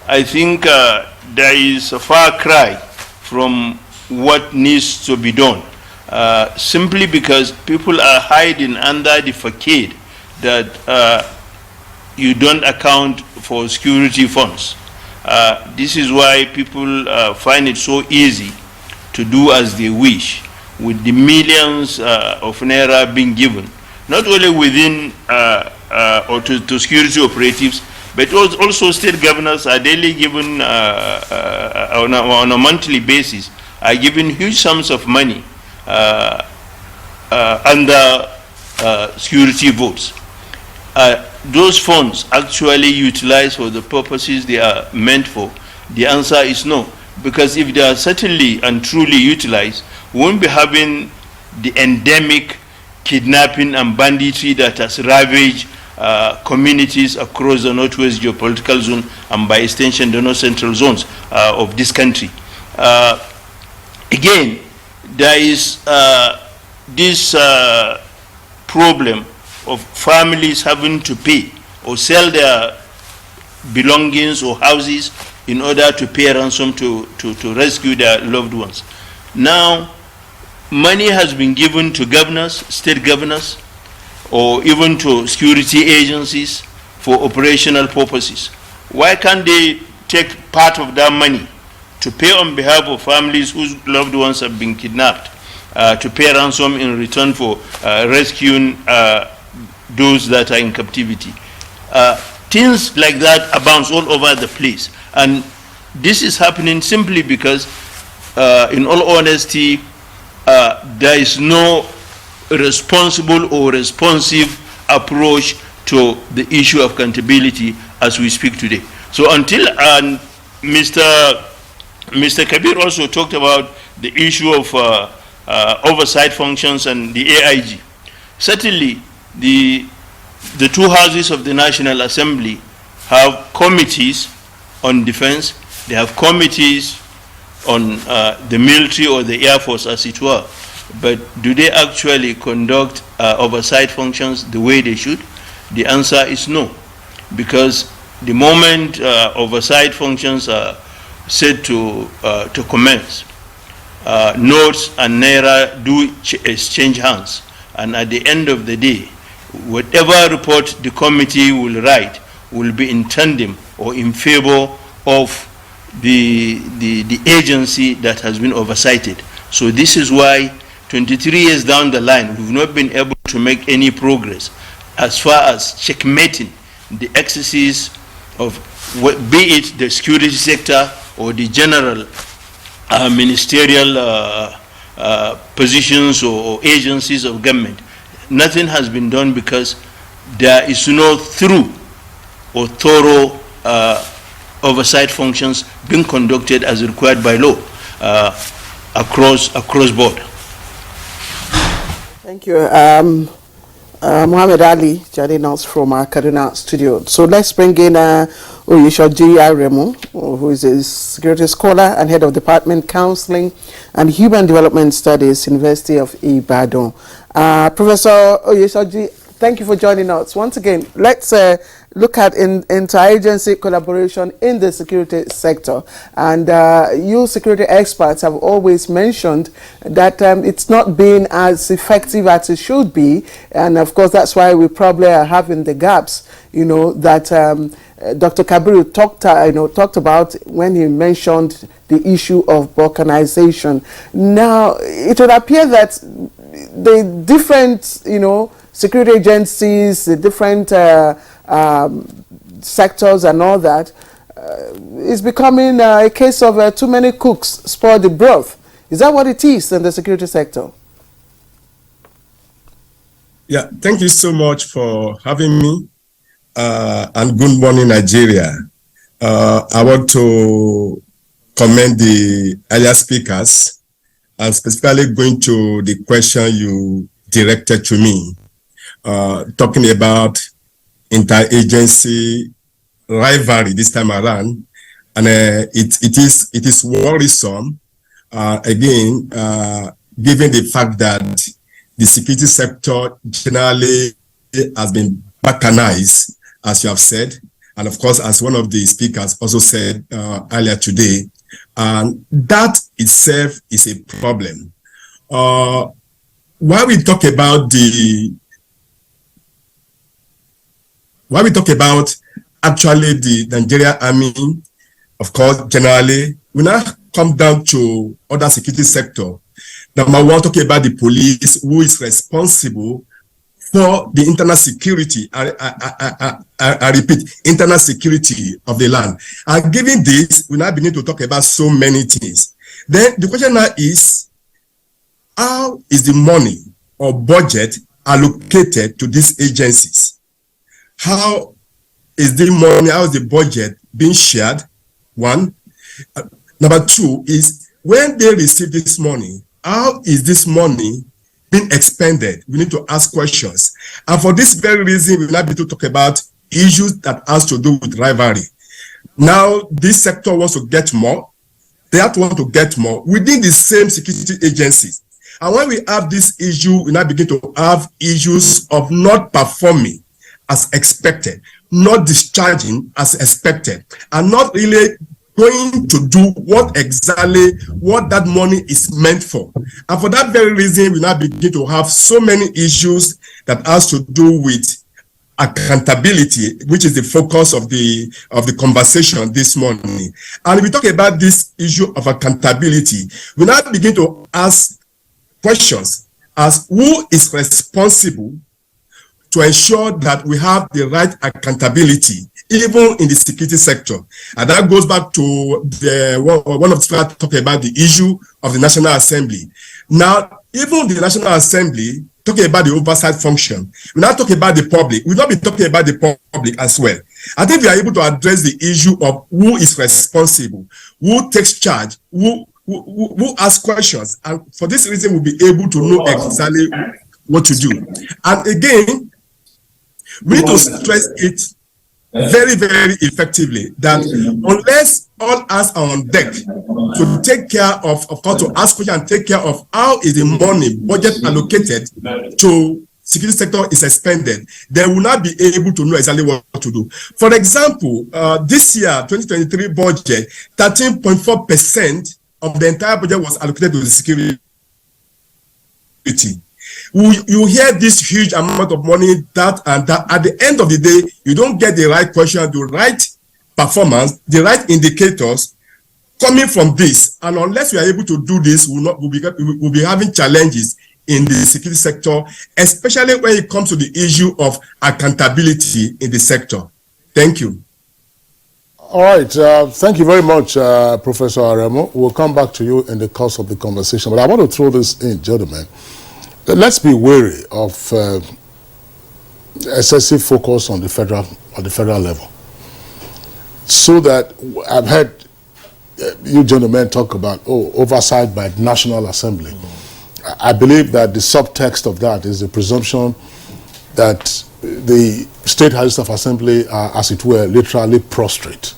I think there is a far cry from what needs to be done, simply because people are hiding under the facade that you don't account for security funds. This is why people find it so easy to do as they wish, with the millions of naira being given, not only within or to security operatives, but also state governors are daily given on a monthly basis, are given huge sums of money under security votes. Those funds actually utilized for the purposes they are meant for? The answer is no, because if they are certainly and truly utilized, we won't be having the endemic kidnapping and banditry that has ravaged communities across the Northwest geopolitical zone and by extension the North Central zones of this country. Again, there is this problem of families having to pay or sell their belongings or houses in order to pay ransom to rescue their loved ones. Now, money has been given to governors, state governors, or even to security agencies for operational purposes. Why can't they take part of that money to pay on behalf of families whose loved ones have been kidnapped, to pay ransom in return for rescuing those that are in captivity? Things like that abound all over the place. And this is happening simply because, in all honesty, there is no responsible or responsive approach to the issue of accountability as we speak today. So until Mr. Kabir also talked about the issue of oversight functions and the AIG. Certainly, the two houses of the National Assembly have committees on defense, they have committees on the military or the Air Force, as it were. But do they actually conduct oversight functions the way they should? The answer is no, because the moment oversight functions are set to commence, notes and naira do exchange hands, and at the end of the day, whatever report the committee will write will be in tandem or in favor of the agency that has been oversighted. So this is why 23 years down the line, we've not been able to make any progress as far as checkmating the excesses of, be it the security sector or the general ministerial positions or agencies of government. Nothing has been done because there is no thorough or thorough oversight functions being conducted as required by law across board. Thank you. Muhammad Ali joining us from our Kaduna studio. So let's bring in Oyeshoji Aremu, who is a security scholar and head of Department Counseling and Human Development Studies, University of Ibadan. Professor Oyeshoji, thank you for joining us. Once again, let's look at interagency collaboration in the security sector. And you security experts have always mentioned that it's not been as effective as it should be. And of course, that's why we probably are having the gaps, that Dr. Kabiru talked about when he mentioned the issue of balkanization. Now, it would appear that the different, security agencies, the different sectors and all that, is becoming a case of too many cooks spoil the broth. Is that what it is in the security sector? Yeah, thank you so much for having me. And good morning, Nigeria. I want to commend the earlier speakers, and specifically going to the question you directed to me, talking about interagency rivalry this time around, and it is worrisome. Again, given the fact that the security sector generally has been balkanized, as you have said, and of course, as one of the speakers also said earlier today, and that itself is a problem. While we talk about actually the Nigerian army, of course, generally, we now come down to other security sector. Number one, talking about the police, who is responsible for the internal security, I repeat, internal security of the land. And given this, we now begin to talk about so many things. Then the question now is, how is the money or budget allocated to these agencies? How is the money, how is the budget being shared? One. Number two is, when they receive this money, how is this money being expended, we need to ask questions. And for this very reason, we will not be to talk about issues that has to do with rivalry. Now, this sector wants to get more. They have to want to get more within the same security agencies. And when we have this issue, we now begin to have issues of not performing as expected, not discharging as expected, and not really going to do what that money is meant for. And for that very reason, we now begin to have so many issues that has to do with accountability, which is the focus of the conversation this morning. And we talk about this issue of accountability, we now begin to ask questions as who is responsible to ensure that we have the right accountability, even in the security sector. And that goes back to one of the speakers talking about the issue of the National Assembly. Now, even the National Assembly, talking about the oversight function, we're not talking about the public. We'll not be talking about the public as well. I think we are able to address the issue of who is responsible, who takes charge, who asks questions. And for this reason, we'll be able to know exactly what to do. And again, we need to stress it very, very effectively that unless all hands are on deck to take care of course, to ask questions and take care of how is the money budget allocated to security sector is expended, they will not be able to know exactly what to do. For example, this year, 2023 budget, 13.4% of the entire budget was allocated to the security. You hear this huge amount of money, that and that. At the end of the day, you don't get the right question, the right performance, the right indicators coming from this. And unless we are able to do this, we'll be having challenges in the security sector, especially when it comes to the issue of accountability in the sector. Thank you. All right. Thank you very much, Professor Aremo. We'll come back to you in the course of the conversation. But I want to throw this in, gentlemen. Let's be wary of excessive focus on the federal level. So that I've heard you gentlemen talk about oversight by the National Assembly. I believe that the subtext of that is the presumption that the State Houses of Assembly are, as it were, literally prostrate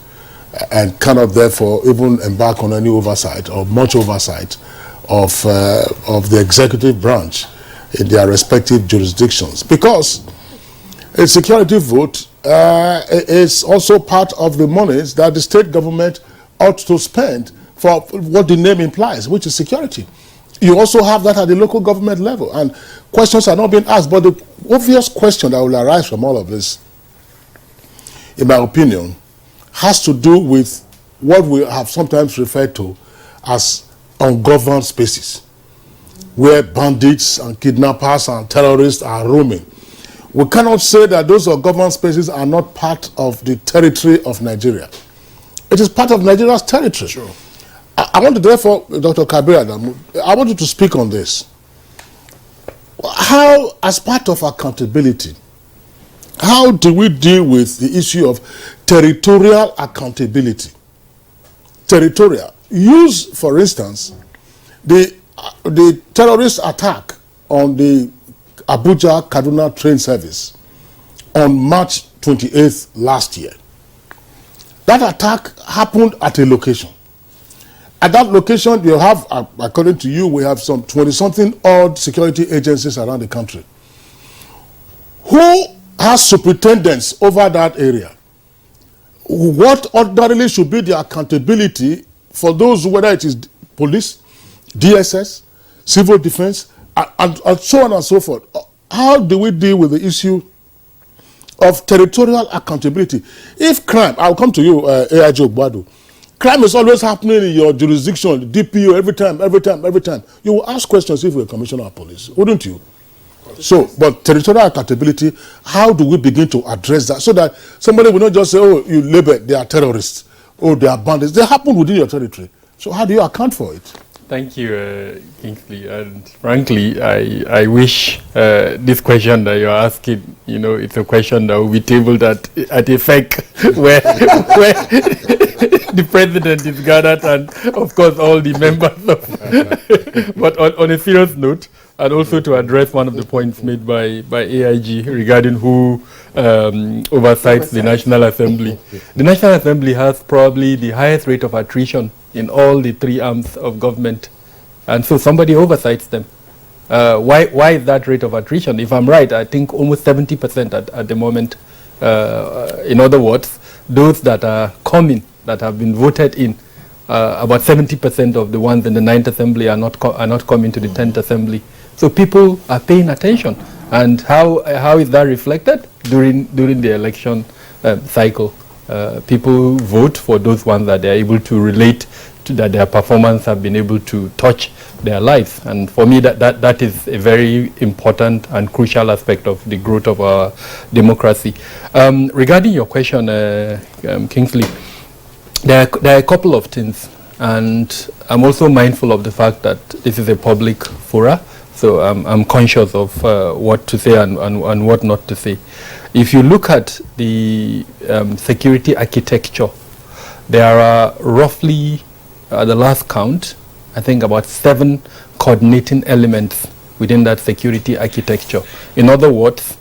and cannot therefore even embark on any oversight or much oversight of the executive branch in their respective jurisdictions, because a security vote is also part of the monies that the state government ought to spend for what the name implies, which is security. You also have that at the local government level, and questions are not being asked. But the obvious question that will arise from all of this, in my opinion, has to do with what we have sometimes referred to as ungoverned spaces, where bandits and kidnappers and terrorists are roaming. We cannot say that those ungoverned spaces are not part of the territory of Nigeria. It is part of Nigeria's territory. Sure. I want to therefore, Dr. Kabir, I want you to speak on this. How, as part of accountability, how do we deal with the issue of territorial accountability? Territorial. Use, for instance, the terrorist attack on the Abuja Kaduna train service on March 28th last year. That attack happened at a location. At that location, you have, according to you, we have some 20-something odd security agencies around the country. Who has superintendence over that area? What ordinarily should be the accountability for those, whether it is police, DSS, civil defense, and so on and so forth? How do we deal with the issue of territorial accountability? If crime, I'll come to you, AIG Ogbado. Crime is always happening in your jurisdiction, DPO, every time. You will ask questions if you're a commissioner of police, wouldn't you? So, but territorial accountability, how do we begin to address that so that somebody will not just say, oh, you label, they are terrorists, oh, they are bandits. They happen within your territory. So how do you account for it? Thank you, Kingsley. And frankly, I wish this question that you're asking, it's a question that will be tabled at a FEC where the president is gathered and, of course, all the members of. But on a serious note, And also to address one of the points made by AIG regarding who oversights the National Assembly. The National Assembly has probably the highest rate of attrition in all the three arms of government. And so somebody oversights them. Why is that rate of attrition? If I'm right, I think almost 70% at the moment. In other words, those that are coming, that have been voted in, about 70% of the ones in the 9th Assembly are not coming to the 10th Assembly. So people are paying attention. And how is that reflected? During the election cycle. People vote for those ones that they are able to relate to, that their performance have been able to touch their lives. And for me, that is a very important and crucial aspect of the growth of our democracy. Regarding your question, Kingsley, there are a couple of things, and I'm also mindful of the fact that this is a public fora, so I'm conscious of what to say and what not to say. If you look at the security architecture, there are roughly, at the last count, I think about 7 coordinating elements within that security architecture. In other words,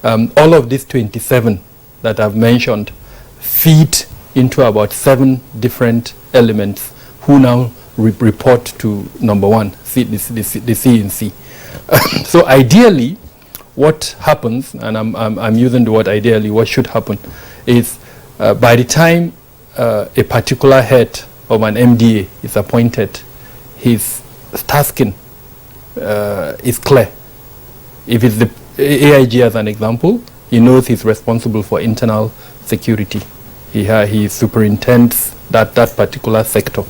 all of these 27 that I've mentioned feed into about 7 different elements who now report to number 1, the CNC. So ideally, what happens, and I'm using the word ideally, what should happen is by the time a particular head of an MDA is appointed, his tasking is clear. If it's the AIG as an example, he knows he's responsible for internal security. He superintends that particular sector.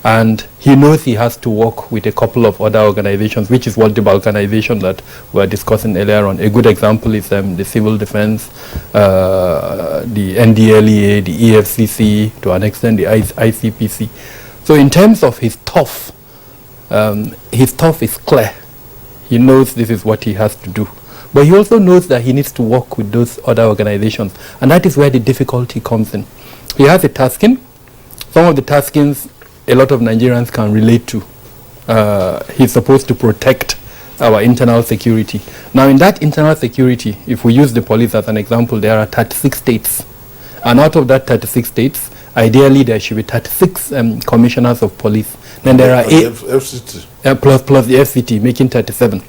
And he knows he has to work with a couple of other organizations, which is what the balkanization that we were discussing earlier on. A good example is the civil defense, the NDLEA, the EFCC, to an extent the ICPC. So in terms of his stuff is clear. He knows this is what he has to do. But he also knows that he needs to work with those other organizations. And that is where the difficulty comes in. He has a tasking. Some of the taskings a lot of Nigerians can relate to. He's supposed to protect our internal security. Now in that internal security, if we use the police as an example, there are 36 states. And out of that 36 states, ideally there should be 36 commissioners of police. Then there are FCT. Plus the FCT, making 37.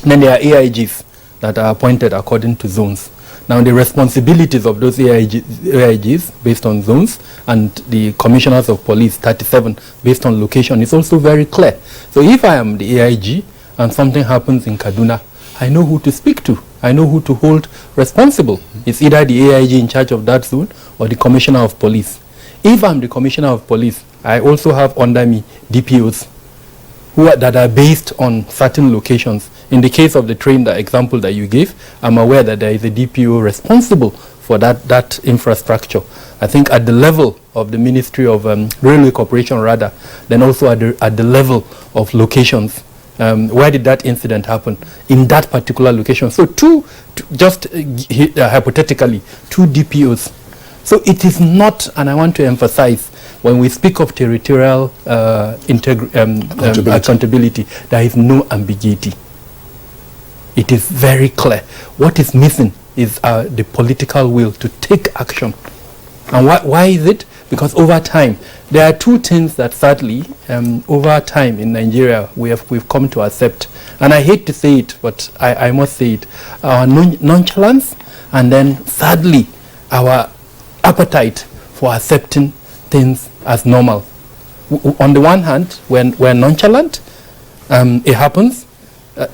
Then there are AIGs that are appointed according to zones. Now the responsibilities of those AIGs based on zones and the commissioners of police 37 based on location is also very clear. So if I am the AIG and something happens in Kaduna, I know who to speak to. I know who to hold responsible. It's either the AIG in charge of that zone or the commissioner of police. If I'm the commissioner of police, I also have under me DPOs that are based on certain locations. In the case of the train, the example that you gave, I'm aware that there is a DPO responsible for that infrastructure. I think at the level of the Ministry of Railway Corporation rather, then also at the level of locations. Where did that incident happen? In that particular location. So hypothetically, 2 DPOs. So it is not, and I want to emphasize, when we speak of territorial accountability, there is no ambiguity. It is very clear. What is missing is the political will to take action. And why is it? Because over time, there are 2 things that sadly, over time in Nigeria, we've come to accept. And I hate to say it, but I must say it. Our nonchalance, and then sadly, our appetite for accepting things as normal. On the one hand, we're nonchalant, it happens.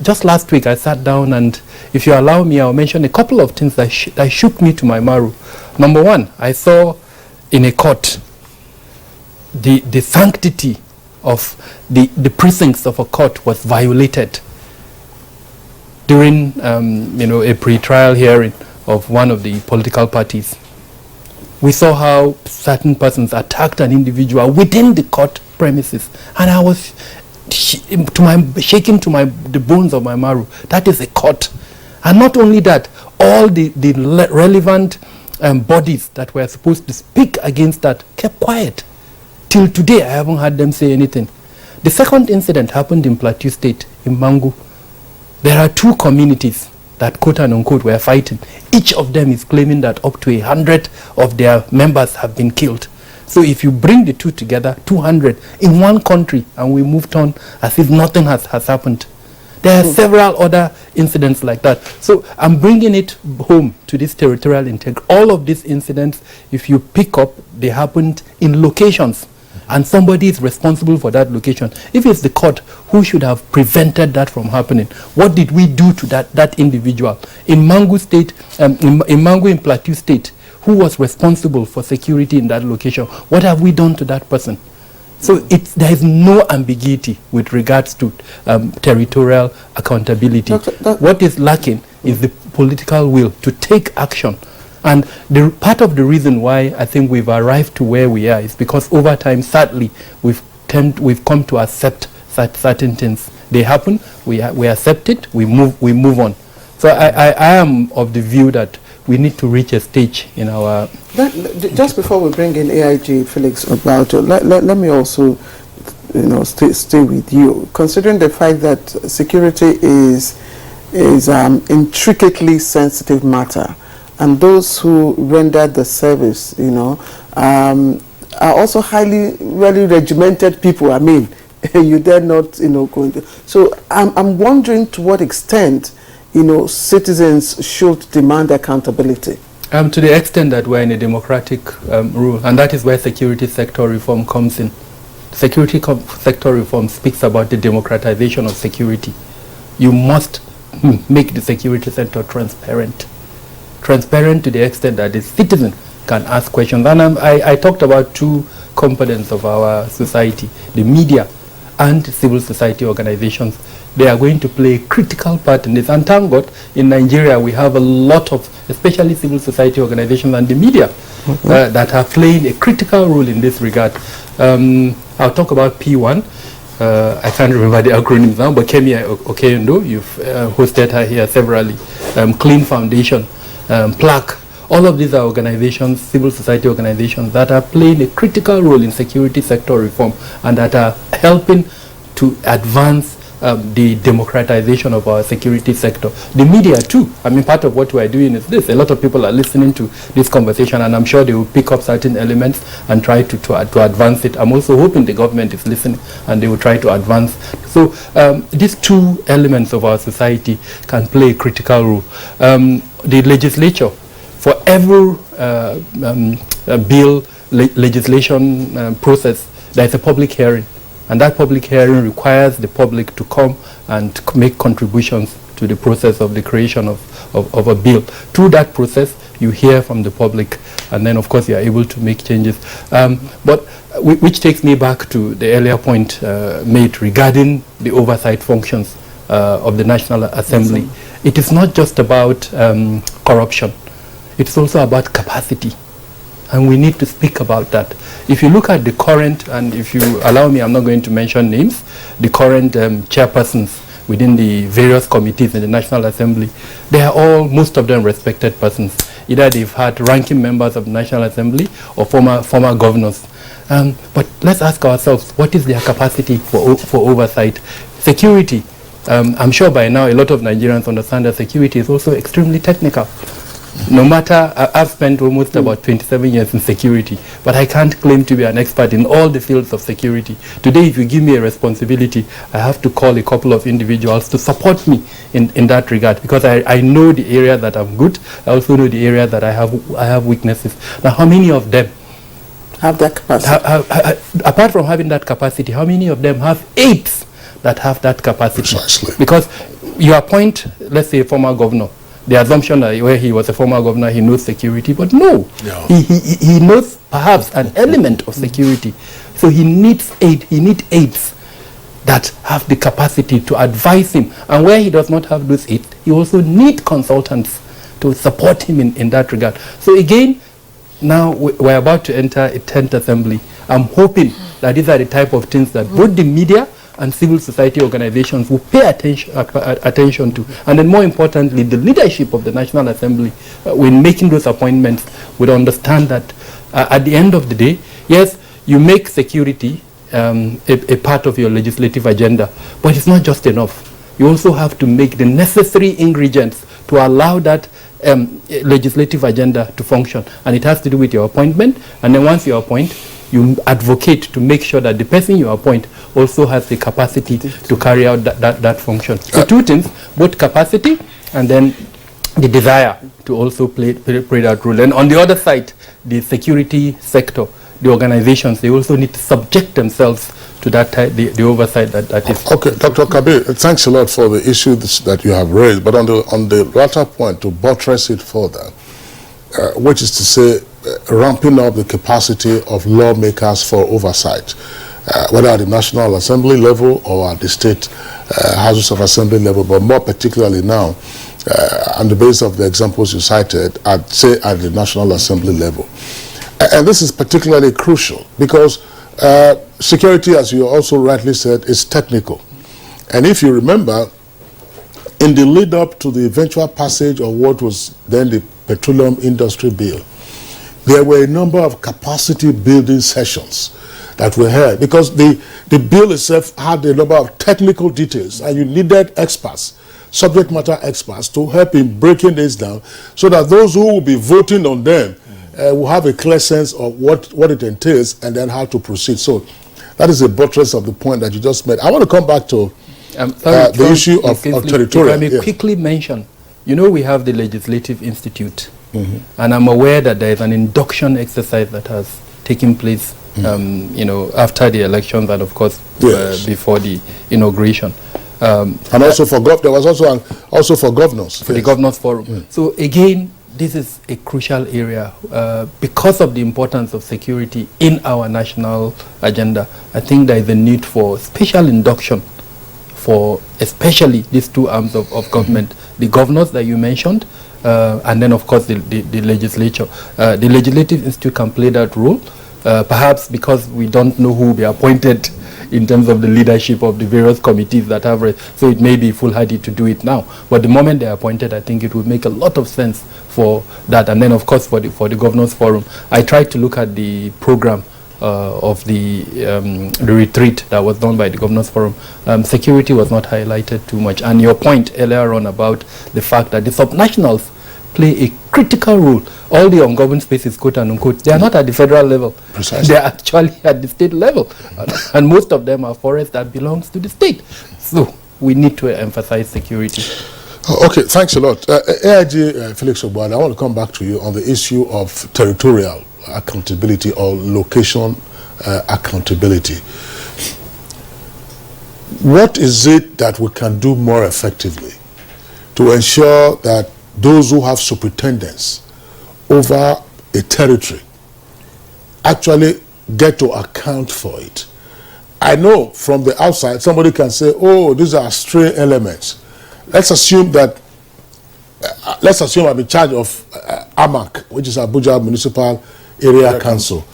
Just last week I sat down, and if you allow me, I'll mention a couple of things that shook me to my marrow. Number 1, I saw in a court the sanctity of the precincts of a court was violated during a pre-trial hearing of one of the political parties. We saw how certain persons attacked an individual within the court premises, and I was shaking to the bones of my marrow. That is a court. And not only that, all the relevant bodies that were supposed to speak against that kept quiet. Till today, I haven't heard them say anything. The second incident happened in Plateau State, in Mangu, There are two communities that quote and unquote were fighting. Each of them is claiming that up to 100 of their members have been killed. So if you bring the two together, 200 in one country, and we moved on as if nothing has happened. There are several other incidents like that. So I'm bringing it home to this territorial integrity. All of these incidents, if you pick up, they happened in locations, and somebody is responsible for that location. If it's the court, who should have prevented that from happening? What did we do to that individual? In Mangu State, in Mangu in Plateau State, who was responsible for security in that location? What have we done to that person? So there is no ambiguity with regards to territorial accountability. What is lacking is the political will to take action. And part of the reason why I think we've arrived to where we are is because over time, sadly, we've come to accept certain things. They happen, we accept it, we move on. So I am of the view that we need to reach a stage in our... Just before we bring in AIG Felix about let me also stay with you. Considering the fact that security is intricately sensitive matter, and those who render the service, are also highly regimented people. I mean, you dare not, go into. So I'm wondering to what extent, citizens should demand accountability. To the extent that we're in a democratic rule, and that is where security sector reform comes in. Security sector reform speaks about the democratization of security. You must make the security sector transparent. Transparent to the extent that the citizen can ask questions. And I talked about two components of our society, the media and civil society organizations. They are going to play a critical part in this. And thank God, in Nigeria, we have a lot of, especially civil society organizations and the media, that are playing a critical role in this regard. I'll talk about P1. I can't remember the acronyms now, but Kemi Okeyendo, you've hosted her here severally. Clean Foundation, PLAC. All of these are organizations, civil society organizations, that are playing a critical role in security sector reform and that are helping to advance the democratization of our security sector. The media too. I mean, part of what we are doing is this. A lot of people are listening to this conversation, and I'm sure they will pick up certain elements and try to advance it. I'm also hoping the government is listening and they will try to advance. So these two elements of our society can play a critical role. The legislature, for every legislation process, there is a public hearing. And that public hearing requires the public to come and make contributions to the process of the creation of a bill. Through that process, you hear from the public, and then, of course, you are able to make changes. Which takes me back to the earlier point made regarding the oversight functions of the National Assembly. It is not just about corruption. It's also about capacity. And we need to speak about that. If you look at the current, and if you allow me, I'm not going to mention names, the current chairpersons within the various committees in the National Assembly, they are all, most of them, respected persons. Either they've had ranking members of the National Assembly or former governors. But let's ask ourselves, what is their capacity for oversight? Security. I'm sure by now a lot of Nigerians understand that security is also extremely technical. No matter, I've spent almost about 27 years in security, but I can't claim to be an expert in all the fields of security. Today, if you give me a responsibility, I have to call a couple of individuals to support me in that regard, because I know the area that I'm good. I also know the area that I have weaknesses. Now, how many of them have that capacity? Apart from having that capacity, how many of them have aides that have that capacity? Precisely. Because you appoint, let's say, a former governor. The assumption that where he was a former governor, he knows security, but no. He knows perhaps an element of security. So he needs aid. He needs aides that have the capacity to advise him. And where he does not have those aides, he also needs consultants to support him in that regard. So again, now we're about to enter a 10th assembly. I'm hoping that these are the type of things that both the media and civil society organizations will pay attention to. And then more importantly, the leadership of the National Assembly, when making those appointments, would understand that at the end of the day, yes, you make security a part of your legislative agenda, but it's not just enough. you also have to make the necessary ingredients to allow that legislative agenda to function. And it has to do with your appointment. And then once you appoint, you advocate to make sure that the person you appoint also has the capacity to carry out that function. So two things, both capacity and then the desire to also play that role. And on the other side, the security sector, the organizations, they also need to subject themselves to that the oversight that is. Okay, Dr. Kabir, thanks a lot for the issue that you have raised. But on the latter point, to buttress it further, which is to say, ramping up the capacity of lawmakers for oversight, whether at the National Assembly level or at the state Houses of Assembly level, but more particularly now, on the basis of the examples you cited, I'd say at the National Assembly level. And this is particularly crucial because security, as you also rightly said, is technical. And if you remember, in the lead up to the eventual passage of what was then the Petroleum Industry Bill, there were a number of capacity building sessions that were held because the bill itself had a number of technical details and you needed experts, subject matter experts, to help in breaking this down so that those who will be voting on them will have a clear sense of what it entails and then how to proceed. So that is a buttress of the point that you just made. I want to come back to the issue of territorial. If I may quickly mention, you know, we have the Legislative Institute, and I'm aware that there is an induction exercise that has taken place, you know, after the elections and of course before the inauguration. And also for there was also for governors. For the Governors Forum. So again, this is a crucial area because of the importance of security in our national agenda. I think there is a need for special induction for especially these two arms of government, the governors that you mentioned, and then of course the legislature. The Legislative Institute can play that role, perhaps because we don't know who will be appointed in terms of the leadership of the various committees that have so it may be foolhardy to do it now. But the moment they're appointed, I think it would make a lot of sense for that. And then of course for the Governors Forum, I tried to look at the program of the retreat that was done by the Governors Forum. Security was not highlighted too much. And your point earlier on about the fact that the subnationals play a critical role. All the ungoverned spaces, quote and unquote, they are not at the federal level. Precisely. They are actually at the state level. And most of them are forests that belongs to the state. So we need to emphasize security. Okay, thanks a lot. AIG Felix Ogbani, I want to come back to you on the issue of territorial accountability or location accountability. What is it that we can do more effectively to ensure that those who have superintendence over a territory actually get to account for it? I know from the outside somebody can say, oh, these are stray elements. Let's assume that I'm in charge of AMAC, which is Abuja Municipal Area Council.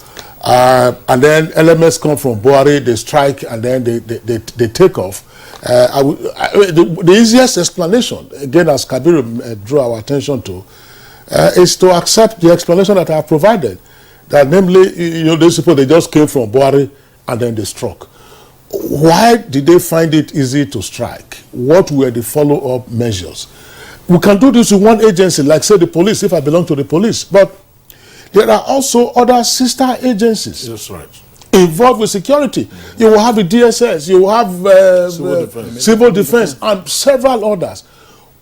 And then elements come from Buhari, they strike, and then they take off. The easiest explanation, again, as Kabir drew our attention to, is to accept the explanation that I have provided. That namely, you know, these people, they just came from Buhari and then they struck. Why did they find it easy to strike? What were the follow-up measures? We can do this with one agency, like say the police, if I belong to the police, but there are also other sister agencies. That's right. Involved with security. You will have the DSS, you will have civil defense, and several others.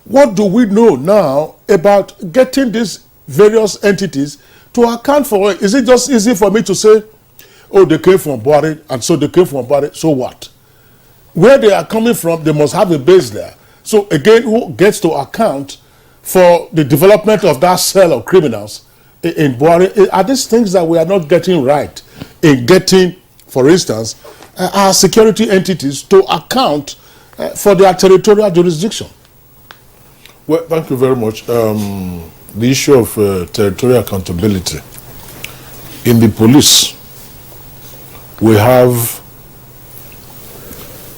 What do we know now about getting these various entities to account for it? Is it just easy for me to say, oh, they came from Buhari, and so they came from Buhari, so what? Where they are coming from, they must have a base there. So again, who gets to account for the development of that cell of criminals in Buhari? Are these things that we are not getting right in getting, for instance, our security entities to account for their territorial jurisdiction? Well, thank you very much. The issue of territorial accountability. In the police, we have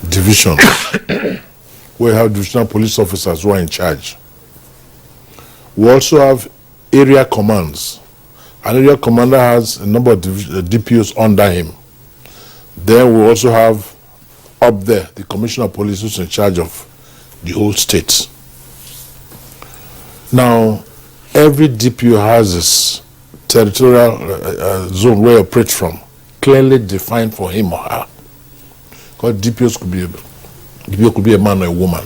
divisions. We have divisional police officers who are in charge. We also have area commands. An area commander has a number of DPOs under him. Then we also have up there the commissioner of police who's in charge of the whole state. Now, every DPO has its territorial zone where it operates from, clearly defined for him or her. Because DPO could be a man or a woman.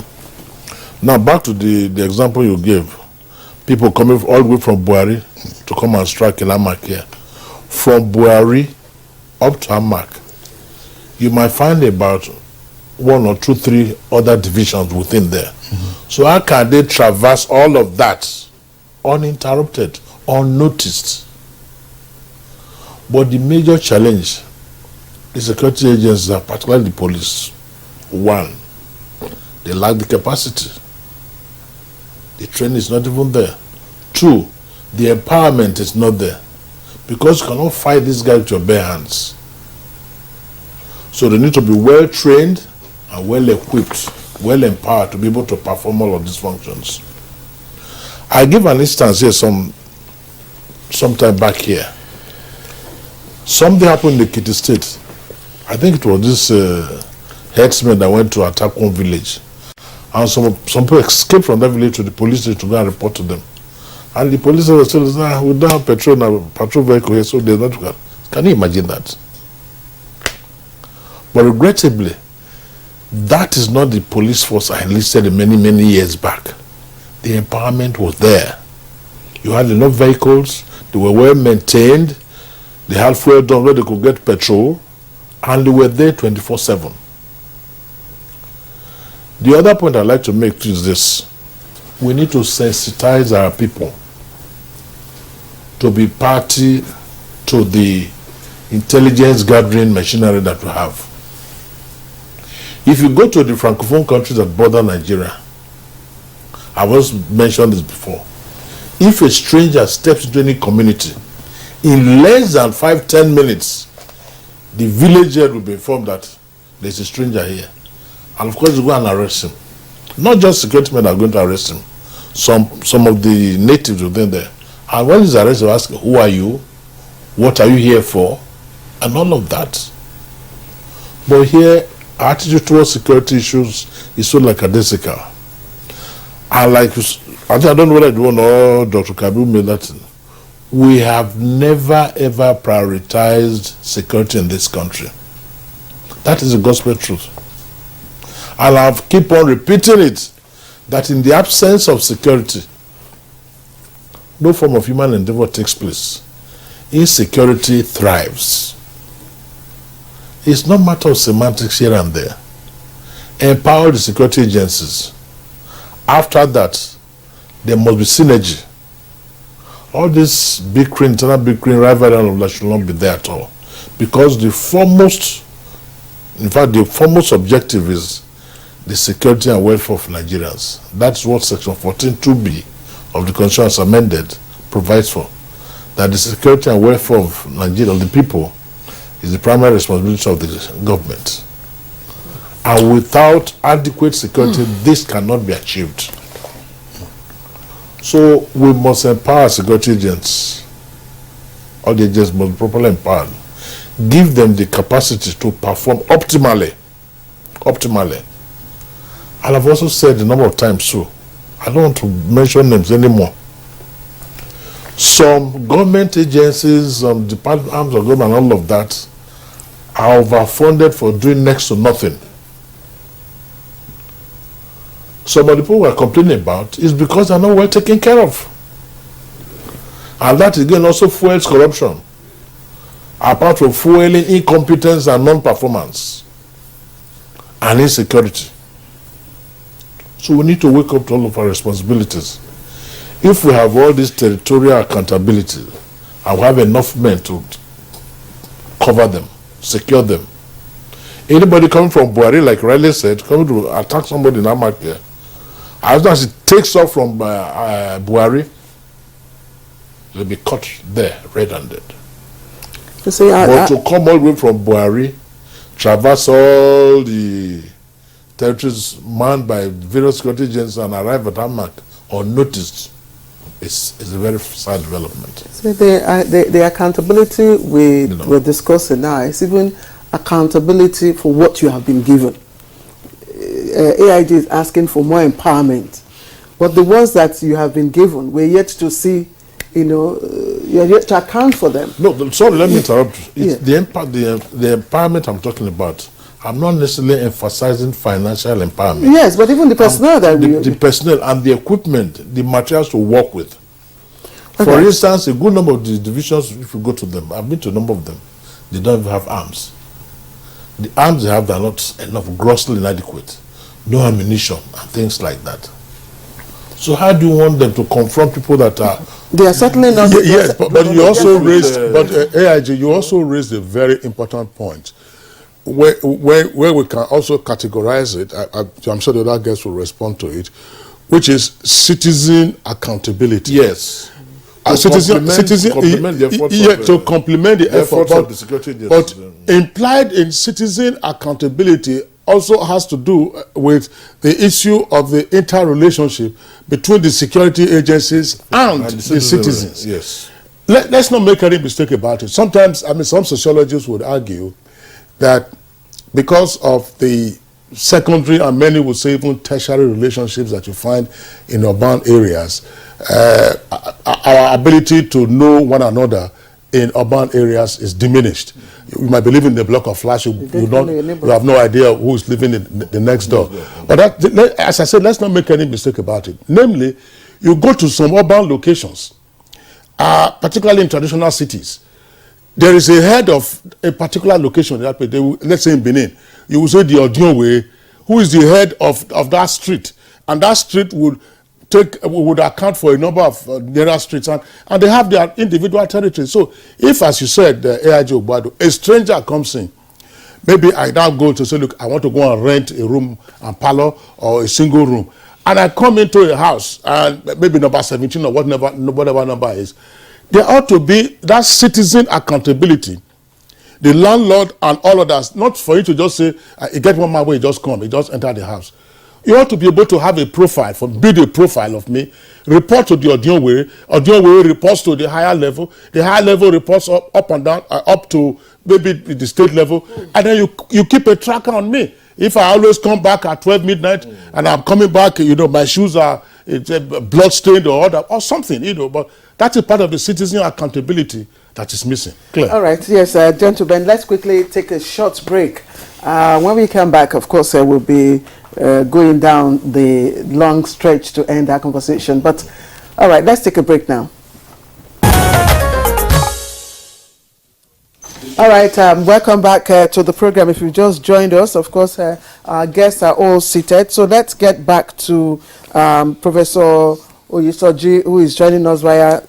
Now, back to the example you gave. People coming all the way from Buhari to come and strike in Amak here. From Buhari up to Amak, you might find about 1 or 2, 3 other divisions within there. So how can they traverse all of that uninterrupted, unnoticed? But the major challenge, the security agencies, particularly the police, one, they lack the capacity. The training is not even there. 2, the empowerment is not there. Because you cannot fight this guy with your bare hands. So they need to be well trained and well equipped, well empowered to be able to perform all of these functions. I give an instance here some time back here. Something happened in the Kitty State. I think it was this herdsman that went to attack one village. And some people escaped from that village to the police station to go and report to them. And the police were still saying, we don't have patrol vehicle here, so they're not going. Can you imagine that? But regrettably, that is not the police force I enlisted many, many years back. The empowerment was there. You had enough vehicles, they were well maintained, they had fuel done where they could get petrol, and they were there 24/7. The other point I'd like to make is this. We need to sensitize our people to be party to the intelligence gathering machinery that we have. If you go to the Francophone countries that border Nigeria, I was mentioned this before, if a stranger steps into any community, in less than 5-10 minutes, the villager will be informed that there's a stranger here. And of course, you go and arrest him. Not just security men are going to arrest him. Some of the natives within there. And when he's arrested, they ask, who are you? What are you here for? And all of that. But here, attitude towards security issues is so lackadaisical. And like, I don't know whether you or Dr. Kabiru made that. We have never ever prioritized security in this country. That is the gospel truth. And I'll keep on repeating it, that in the absence of security, no form of human endeavor takes place. Insecurity thrives. It's not a matter of semantics here and there. Empower the security agencies. After that, there must be synergy. All this internal big screen rivalry and all that should not be there at all. Because the foremost objective is the security and welfare of Nigerians. That's what Section 14(2)(b) of the Constitution as amended provides for. That the security and welfare of Nigeria, of the people, is the primary responsibility of the government. And without adequate security, this cannot be achieved. So we must empower security agents. All the agents must be properly empowered. Give them the capacity to perform optimally. And I've also said a number of times so. I don't want to mention names anymore. Some government agencies, department arms of government, and all of that are overfunded for doing next to nothing. Some of the people we are complaining about is because they are not well taken care of. And that again also fuels corruption. Apart from fueling incompetence and non-performance and insecurity. So we need to wake up to all of our responsibilities. If we have all this territorial accountability and we have enough men to cover them, secure them. Anybody coming from Buhari, like Riley said, coming to attack somebody in Amak here, as long as it takes off from Buhari, they'll be caught there, red-handed. But to come all the way from Buhari, traverse all the territories manned by various security agents and arrive at Amak unnoticed, is a very sad development. So the accountability we're discussing now is even accountability for what you have been given. AIG is asking for more empowerment, but the ones that you have been given, we're yet to see, you're yet to account for them. No, sorry, let me interrupt. It's the empowerment I'm talking about. I'm not necessarily emphasizing financial empowerment. Yes, but even the personnel the personnel and the equipment, the materials to work with. Okay. For instance, a good number of the divisions, if you go to them, I've been to a number of them, they don't even have arms. The arms they have are not enough, grossly inadequate. No ammunition and things like that. So how do you want them to confront people that are... They are certainly not... Yes, but you also raised, AIG, you also raised a very important point. Where we can also categorize it, I'm sure the other guests will respond to it, which is citizen accountability. Yes. To complement the effort of the security agencies. But implied in citizen accountability also has to do with the issue of the interrelationship between the security agencies and the citizens. Yes. Let's not make any mistake about it. Sometimes, some sociologists would argue that because of the secondary and many would say even tertiary relationships that you find in urban areas, our ability to know one another in urban areas is diminished. You might be living in a block of flats, you have no idea who is living in the next door. But as I said, let's not make any mistake about it. Namely, you go to some urban locations, particularly in traditional cities, there is a head of a particular location, let's say in Benin, you will say the Odionwe, who is the head of that street, and that street would account for a number of nearer streets, and they have their individual territory. So if, as you said, AIG Ogbado, a stranger comes in, maybe I now go to say, look, I want to go and rent a room and parlor or a single room, and I come into a house, and maybe number 17 or whatever number is, there ought to be that citizen accountability. The landlord and all others, not for you to just say, you get one my way, just come, you just enter the house. You ought to be able to have a profile, build a profile of me, report to the Odionwe reports to the higher level reports up and down, up to maybe the state level, and then you keep a tracker on me. If I always come back at 12 midnight and I'm coming back, my shoes are blood-stained or something, but that's a part of the citizen accountability that is missing. Clear. All right, yes, gentlemen, let's quickly take a short break. When we come back, of course, we'll be going down the long stretch to end our conversation. But, all right, let's take a break now. All right, welcome back to the program. If you've just joined us, of course, our guests are all seated. So let's get back to Professor Oyesoji, who is joining us via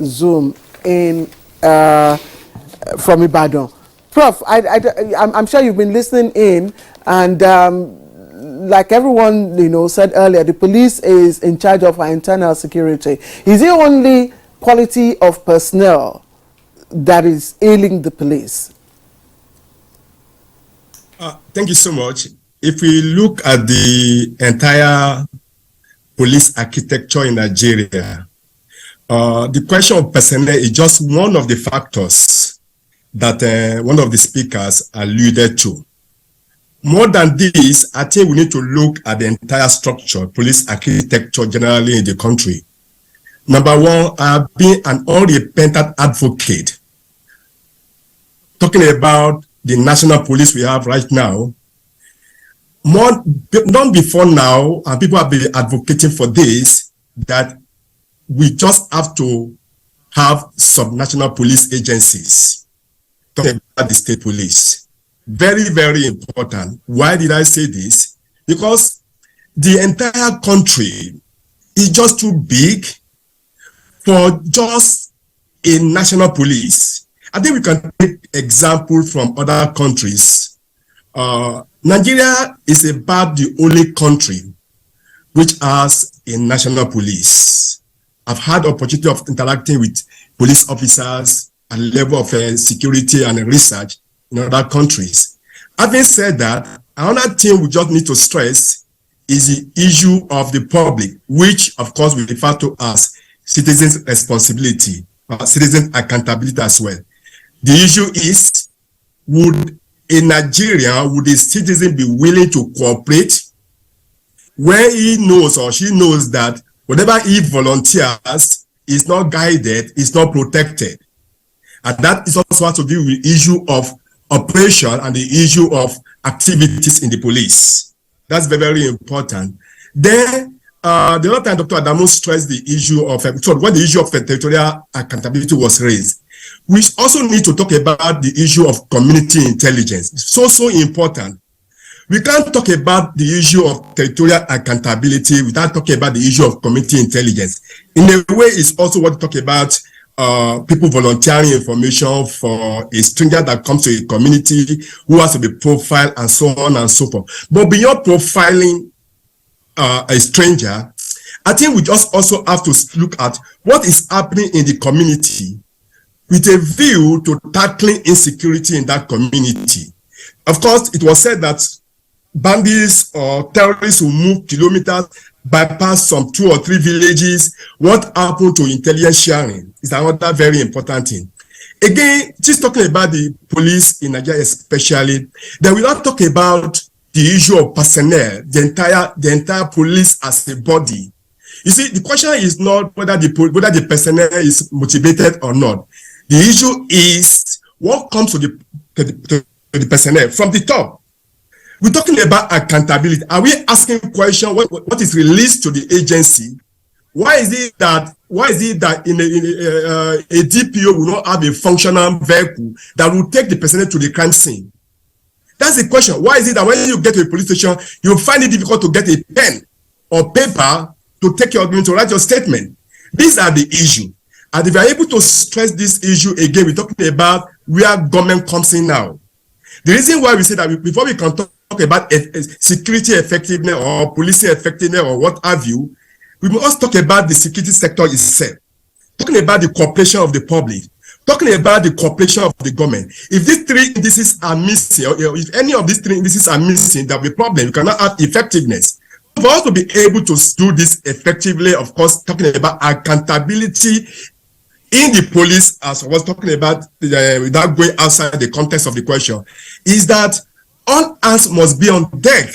Zoom from Ibadan. Prof, I'm sure you've been listening in, and like everyone said earlier, the police is in charge of our internal security. Is it only quality of personnel that is ailing the police? Thank you so much. If we look at the entire police architecture in Nigeria, the question of personnel is just one of the factors that one of the speakers alluded to. More than this, I think we need to look at the entire structure, police architecture generally in the country. Number one, I've been an unrepentant advocate talking about the national police we have right now. Not before now, and people have been advocating for this, that we just have to have subnational police agencies talking about the state police. Very, very important. Why did I say this? Because the entire country is just too big for just a national police. I think we can take example from other countries. Nigeria is about the only country which has a national police. I've had opportunity of interacting with police officers at the level of security and research in other countries. Having said that, another thing we just need to stress is the issue of the public, which of course we refer to as citizens' responsibility, citizen accountability as well. The issue is, would a Nigerian, would a citizen be willing to cooperate where he knows or she knows that whatever he volunteers is not guided, is not protected. And that is also has to do with the issue of operation and the issue of activities in the police. That's very, very important. Then, the other time Dr. Adamu stressed the issue of, so when the issue of territorial accountability was raised, we also need to talk about the issue of community intelligence. It's so important. We can't talk about the issue of territorial accountability without talking about the issue of community intelligence. In a way, it's also what we talk about people volunteering information for a stranger that comes to a community who has to be profiled and so on and so forth. But beyond profiling a stranger, I think we just also have to look at what is happening in the community with a view to tackling insecurity in that community. Of course, it was said that bandits or terrorists who move kilometers, bypass some 2 or 3 villages. What happened to intelligence sharing is another very important thing. Again, just talking about the police in Nigeria especially, then we not talk about the issue of personnel, the entire police as a body. You see, the question is not whether the personnel is motivated or not. The issue is what comes to the personnel from the top. We're talking about accountability. Are we asking questions? What is released to the agency? Why is it that in a DPO will not have a functional vehicle that will take the personnel to the crime scene? That's the question. Why is it that when you get to a police station, you find it difficult to get a pen or paper to take your argument, to write your statement? These are the issues. And if you are able to stress this issue again, we're talking about where government comes in now. The reason why we say that before we can talk about security effectiveness or policing effectiveness or what have you, we must talk about the security sector itself. Talking about the cooperation of the public, talking about the cooperation of the government. If these 3 indices are missing, or if any of these 3 indices are missing, there will be a problem. You cannot have effectiveness. For us to be able to do this effectively, of course, talking about accountability in the police, as I was talking about, without going outside the context of the question, is that all hands must be on deck.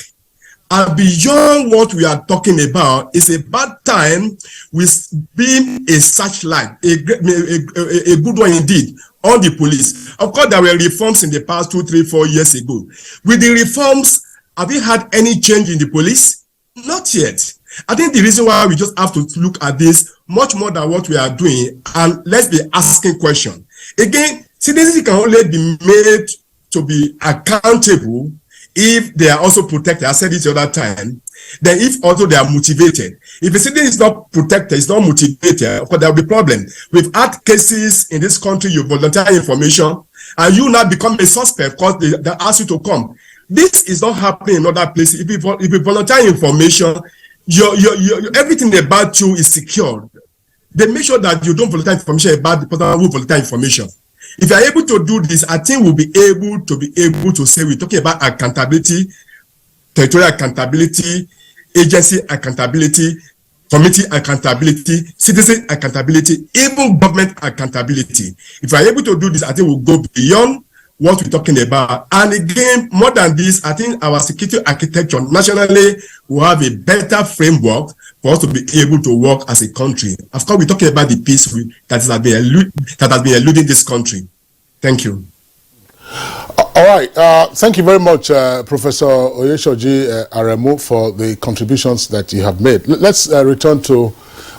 And beyond what we are talking about, it's about time with being a searchlight, a good one indeed, on the police. Of course, there were reforms in the past 2, 3, 4 years ago. With the reforms, have you had any change in the police? Not yet. I think the reason why we just have to look at this much more than what we are doing, and let's be asking questions. Again, citizens can only be made to be accountable if they are also protected. I said it the other time. Then if also they are motivated. If a citizen is not protected, is not motivated, of course there will be problem. We've had cases in this country, you volunteer information, and you now become a suspect because they ask you to come. This is not happening in other places. If you volunteer information, everything about you is secured. They make sure that you don't volunteer information about the person who volunteer information. If you are able to do this, I think we'll be able to say we're talking about accountability, territorial accountability, agency accountability, community accountability, citizen accountability, even government accountability. If we are able to do this, I think we'll go beyond what we're talking about. And again, more than this, I think our security architecture nationally will have a better framework for us to be able to work as a country. Of course, we're talking about the peace that has been eluding this country. Thank you. All right. Thank you very much, Professor Oyeshoji Aremu, for the contributions that you have made. Let's return to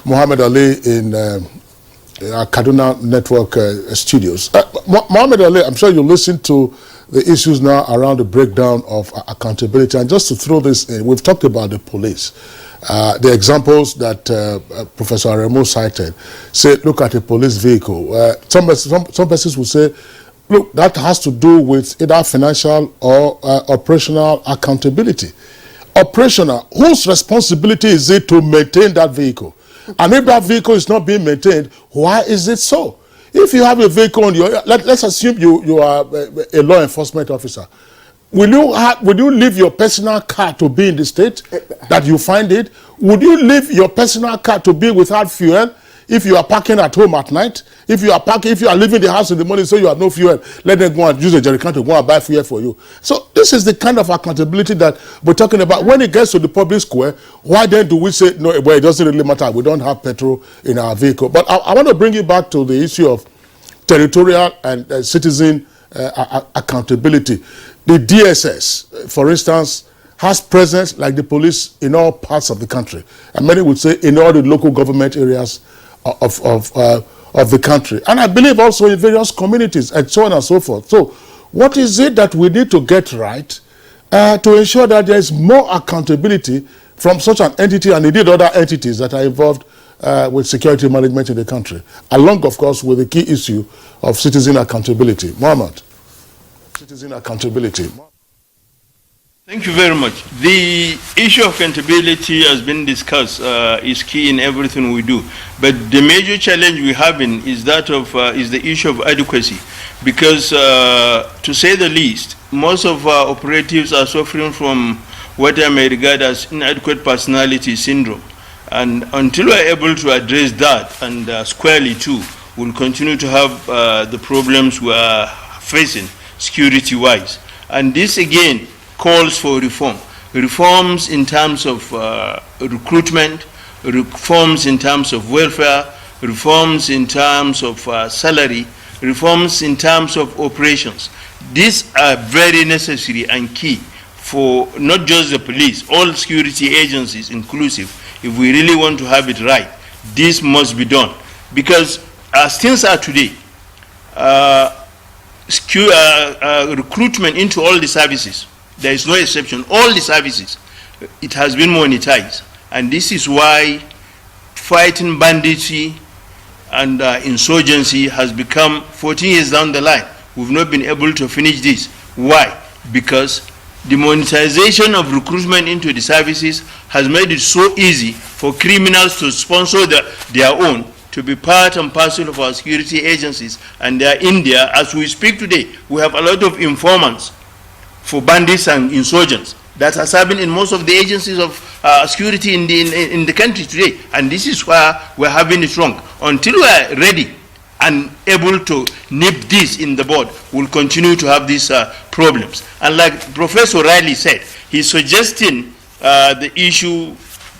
Muhammad Ali in our Kaduna Network studios. Muhammad Ali, I'm sure you listened to the issues now around the breakdown of accountability. And just to throw this in, we've talked about the police. The examples that Professor Aremu cited, say, look at a police vehicle. Some persons will say, look, that has to do with either financial or operational accountability. Operational, whose responsibility is it to maintain that vehicle? And if that vehicle is not being maintained, why is it so? If you have a vehicle on your, let's assume you are a law enforcement officer. Will you leave your personal car to be in the state that you find it? Would you leave your personal car to be without fuel? If you are parking at home at night, if you are leaving the house in the morning, so you have no fuel, let them go and use a jerrycan to go and buy fuel for you. So this is the kind of accountability that we're talking about. When it gets to the public square, why then do we say, no, well, it doesn't really matter, we don't have petrol in our vehicle? But I want to bring you back to the issue of territorial and citizen accountability. The DSS, for instance, has presence like the police in all parts of the country, and many would say in all the local government areas of the country, and I believe also in various communities and so on and so forth. So what is it that we need to get right to ensure that there is more accountability from such an entity and indeed other entities that are involved with security management in the country, along, of course, with the key issue of citizen accountability? Mohammed, citizen accountability. Thank you very much. The issue of accountability has been discussed, is key in everything we do. But the major challenge we have is that of is the issue of adequacy, because to say the least, most of our operatives are suffering from what I may regard as inadequate personality syndrome. And until we are able to address that, and squarely too, we'll continue to have the problems we are facing security-wise. And this again calls for reform. Reforms in terms of recruitment, reforms in terms of welfare, reforms in terms of salary, reforms in terms of operations. These are very necessary and key for not just the police, all security agencies inclusive. If we really want to have it right, this must be done. Because as things are today, recruitment into all the services, there is no exception, all the services, it has been monetized. And this is why fighting banditry and insurgency has become 14 years down the line. We've not been able to finish this. Why? Because the monetization of recruitment into the services has made it so easy for criminals to sponsor their own, to be part and parcel of our security agencies. And they are in there. As we speak today, we have a lot of informants for bandits and insurgents that are serving in most of the agencies of security in the country today. And this is why we're having it wrong. Until we are ready and able to nip this in the bud, we'll continue to have these problems. And like Professor Riley said, he's suggesting the issue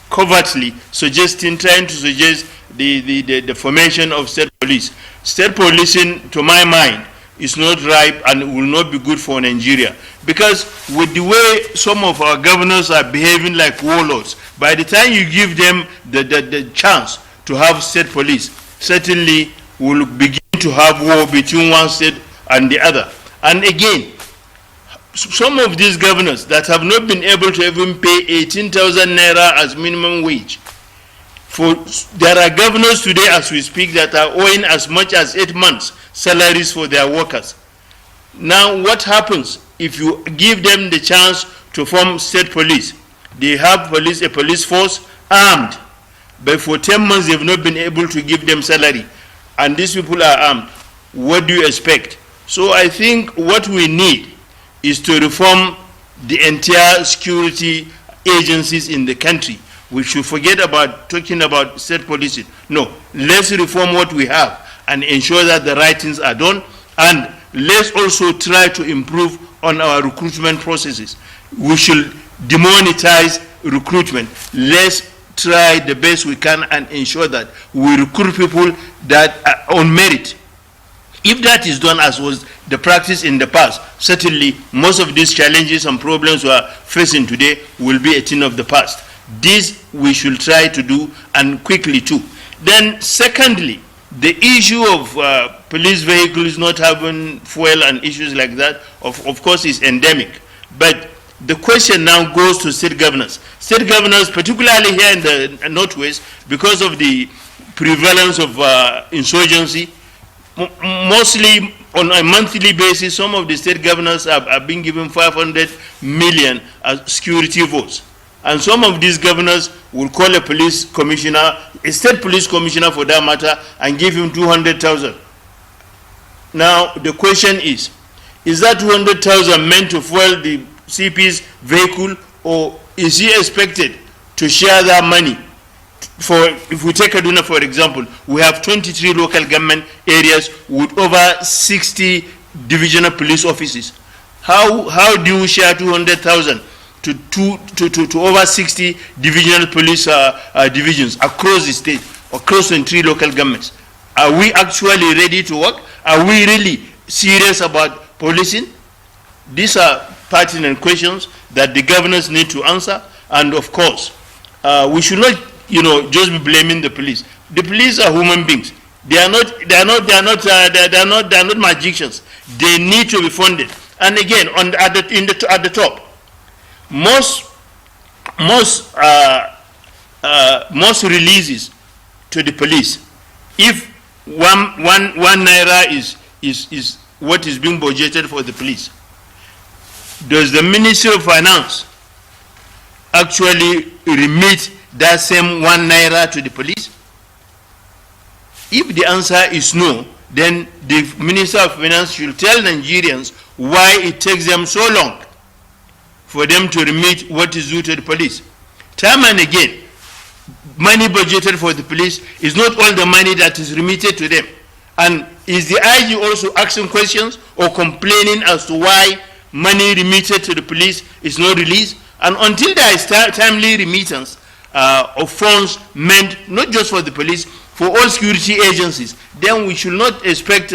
covertly, trying to suggest the formation of state police. State policing, to my mind, is not ripe and will not be good for Nigeria. Because with the way some of our governors are behaving like warlords, by the time you give them the chance to have state police, certainly we'll begin to have war between one state and the other. And again, some of these governors that have not been able to even pay 18,000 naira as minimum wage, there are governors today as we speak that are owing as much as 8 months salaries for their workers. Now what happens if you give them the chance to form state police? They have a police force armed, but for 10 months they've not been able to give them salary, and these people are armed. What do you expect? So I think what we need is to reform the entire security agencies in the country. We should forget about talking about state policing. No, let's reform what we have and ensure that the right things are done, and let's also try to improve on our recruitment processes. We should demonetize recruitment. Let's try the best we can and ensure that we recruit people that are on merit. If that is done as was the practice in the past, certainly most of these challenges and problems we are facing today will be a thing of the past. This we should try to do, and quickly too. Then secondly, the issue of police vehicles not having fuel and issues like that, of course, is endemic. But the question now goes to state governors. State governors, particularly here in the Northwest, because of the prevalence of insurgency, mostly on a monthly basis, some of the state governors are being given 500 million as security votes. And some of these governors will call a police commissioner, a state police commissioner for that matter, and give him 200,000. Now the question is that 200,000 meant to fuel the CP's vehicle, or is he expected to share that money if we take Kaduna for example, we have 23 local government areas with over 60 divisional police offices. How do you share 200,000 to over 60 divisional police divisions across the state, across 23 local governments? Are we actually ready to work? Are we really serious about policing? These are pertinent questions that the governors need to answer, and of course, we should not, just be blaming the police. The police are human beings. They are not magicians. They need to be funded. And again, at the top, most releases to the police, if one naira is what is being budgeted for the police, does the Ministry of Finance actually remit that same 1 naira to the police? If the answer is no, then the Minister of Finance should tell Nigerians why it takes them so long for them to remit what is due to the police. Time and again, money budgeted for the police is not all the money that is remitted to them. And is the IG also asking questions or complaining as to why money remitted to the police is not released? And until there is timely remittance of funds meant not just for the police, for all security agencies, then we should not expect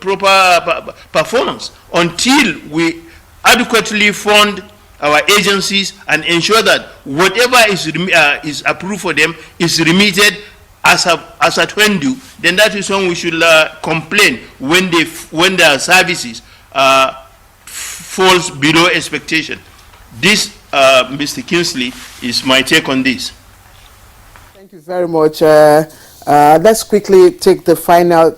proper performance until we adequately fund our agencies and ensure that whatever is approved for them is remitted as at when due. Then that is when we should complain when their services falls below expectation. This, Mr. Kingsley, is my take on this. Thank you very much. Let's quickly take the final,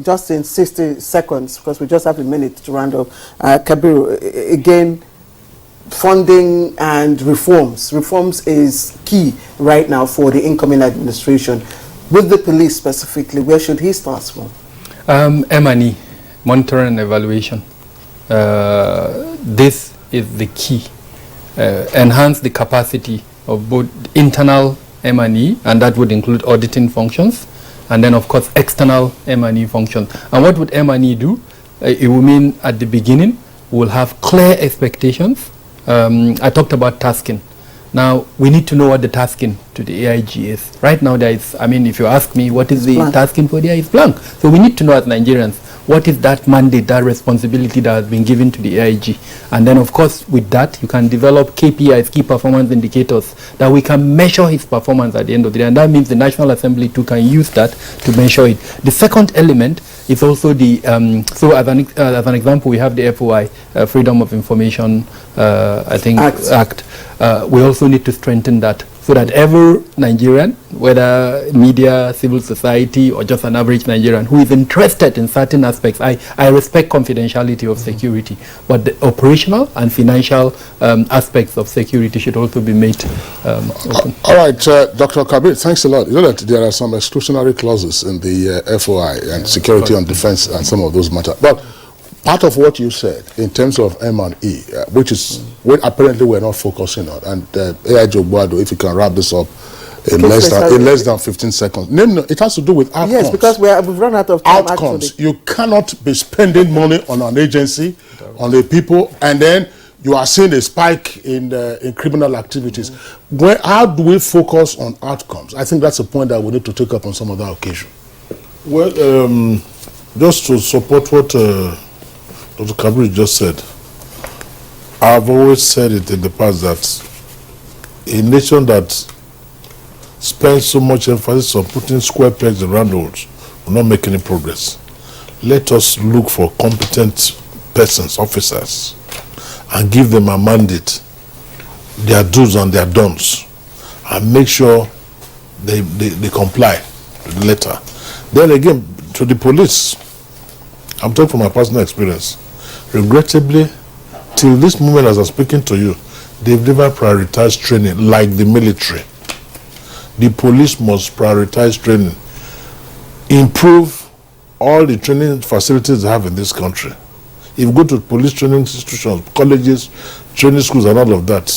just in 60 seconds, because we just have a minute to round up. Kabiru, again, funding and reforms. Reforms is key right now for the incoming administration. With the police specifically, where should he start from? M&E, monitoring and evaluation. This is the key. Enhance the capacity of both internal M&E, and that would include auditing functions, and then of course external M&E functions. And what would M&E do? It will mean at the beginning we'll have clear expectations. I talked about tasking. Now we need to know what the tasking to the AIG is. Right now there is, if you ask me what is the tasking for the AIG, it's blank. So we need to know as Nigerians, what is that mandate, that responsibility that has been given to the AIG? And then of course with that you can develop KPIs, key performance indicators, that we can measure his performance at the end of the day. And that means the National Assembly too can use that to measure it. The second element is also the, so as an example, we have the FOI, Freedom of Information Act. We also need to strengthen that, so that every Nigerian, whether media, civil society, or just an average Nigerian who is interested in certain aspects, I respect confidentiality of security, but the operational and financial aspects of security should also be made open. All right, Dr. Kabir, thanks a lot. You know that there are some exclusionary clauses in the FOI and security and defense and some of those matters. But part of what you said in terms of M&E, which is what apparently we're not focusing on, and AIG Obuado, if you can wrap this up in less than 15 seconds. No, it has to do with outcomes. Yes, because we've run out of time. Outcomes. Actually. You cannot be spending money on an agency, on the people, and then you are seeing a spike in criminal activities. How do we focus on outcomes? I think that's a point that we need to take up on some other occasion. Well, just to support what Dr. Kabir just said, I've always said it in the past that a nation that spends so much emphasis on putting square pegs in round holes will not make any progress. Let us look for competent persons, officers, and give them a mandate, their do's and their don'ts, and make sure they comply to the letter. Then again, to the police, I'm talking from my personal experience. Regrettably, till this moment as I'm speaking to you, they've never prioritized training like the military. The police must prioritize training, improve all the training facilities they have in this country. If you go to police training institutions, colleges, training schools and all of that,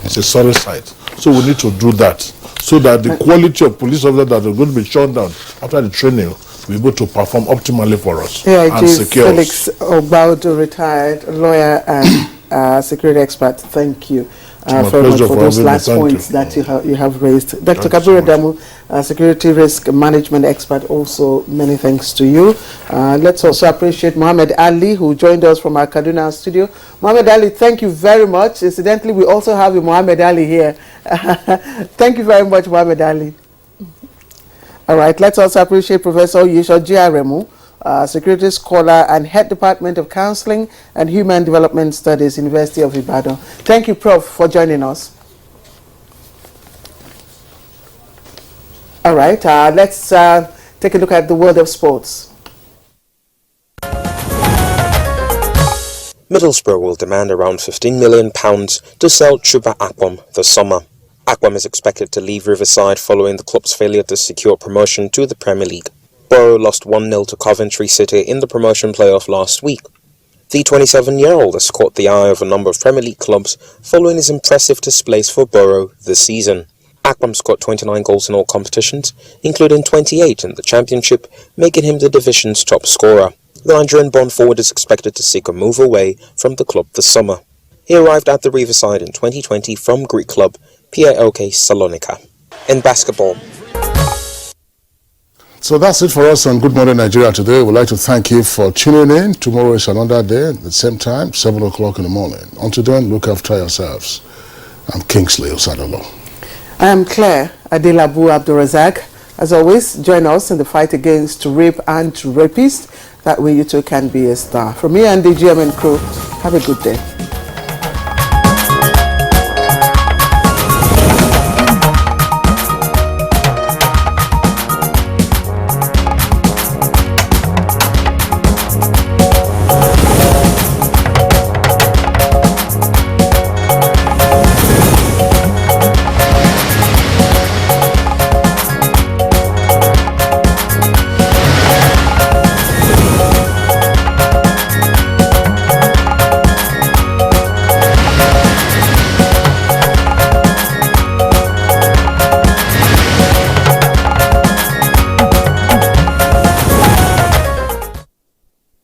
It's a sorry sight. So we need to do that so that the quality of police officers that are going to be shut down after the training will be able to perform optimally for us and secure Felix Obaudo, retired lawyer and security expert. Thank you very much for those last points that you have raised. Dr. Kabir Adamu, security risk management expert, also many thanks to you. Let's also appreciate Muhammad Ali, who joined us from our Kaduna studio. Muhammad Ali, thank you very much. Incidentally, we also have a Muhammad Ali here. Thank you very much, Muhammad Ali. All right, let's also appreciate Professor Yeshoji Aremu, security scholar and head department of counseling and human development studies, University of Ibadan. Thank you, Prof, for joining us. All right, let's take a look at the world of sports. Middlesbrough will demand around £15 million to sell Chuba Akpom this summer. Akpom is expected to leave Riverside following the club's failure to secure promotion to the Premier League. Borough lost 1-0 to Coventry City in the promotion playoff last week. The 27-year-old has caught the eye of a number of Premier League clubs following his impressive displays for Borough this season. Akpom scored 29 goals in all competitions, including 28 in the Championship, making him the division's top scorer. The Nigerian-born forward is expected to seek a move away from the club this summer. He arrived at the Riverside in 2020 from Greek club PAOK Salonika. In basketball. So that's it for us on Good Morning Nigeria today. We'd like to thank you for tuning in. Tomorrow is another day at the same time, 7 o'clock in the morning. Until then, look after yourselves. I'm Kingsley Osadolo. I am Claire Adelabu Abdurazak. As always, join us in the fight against rape and rapists. That way you too can be a star. From me and the GMN crew, have a good day.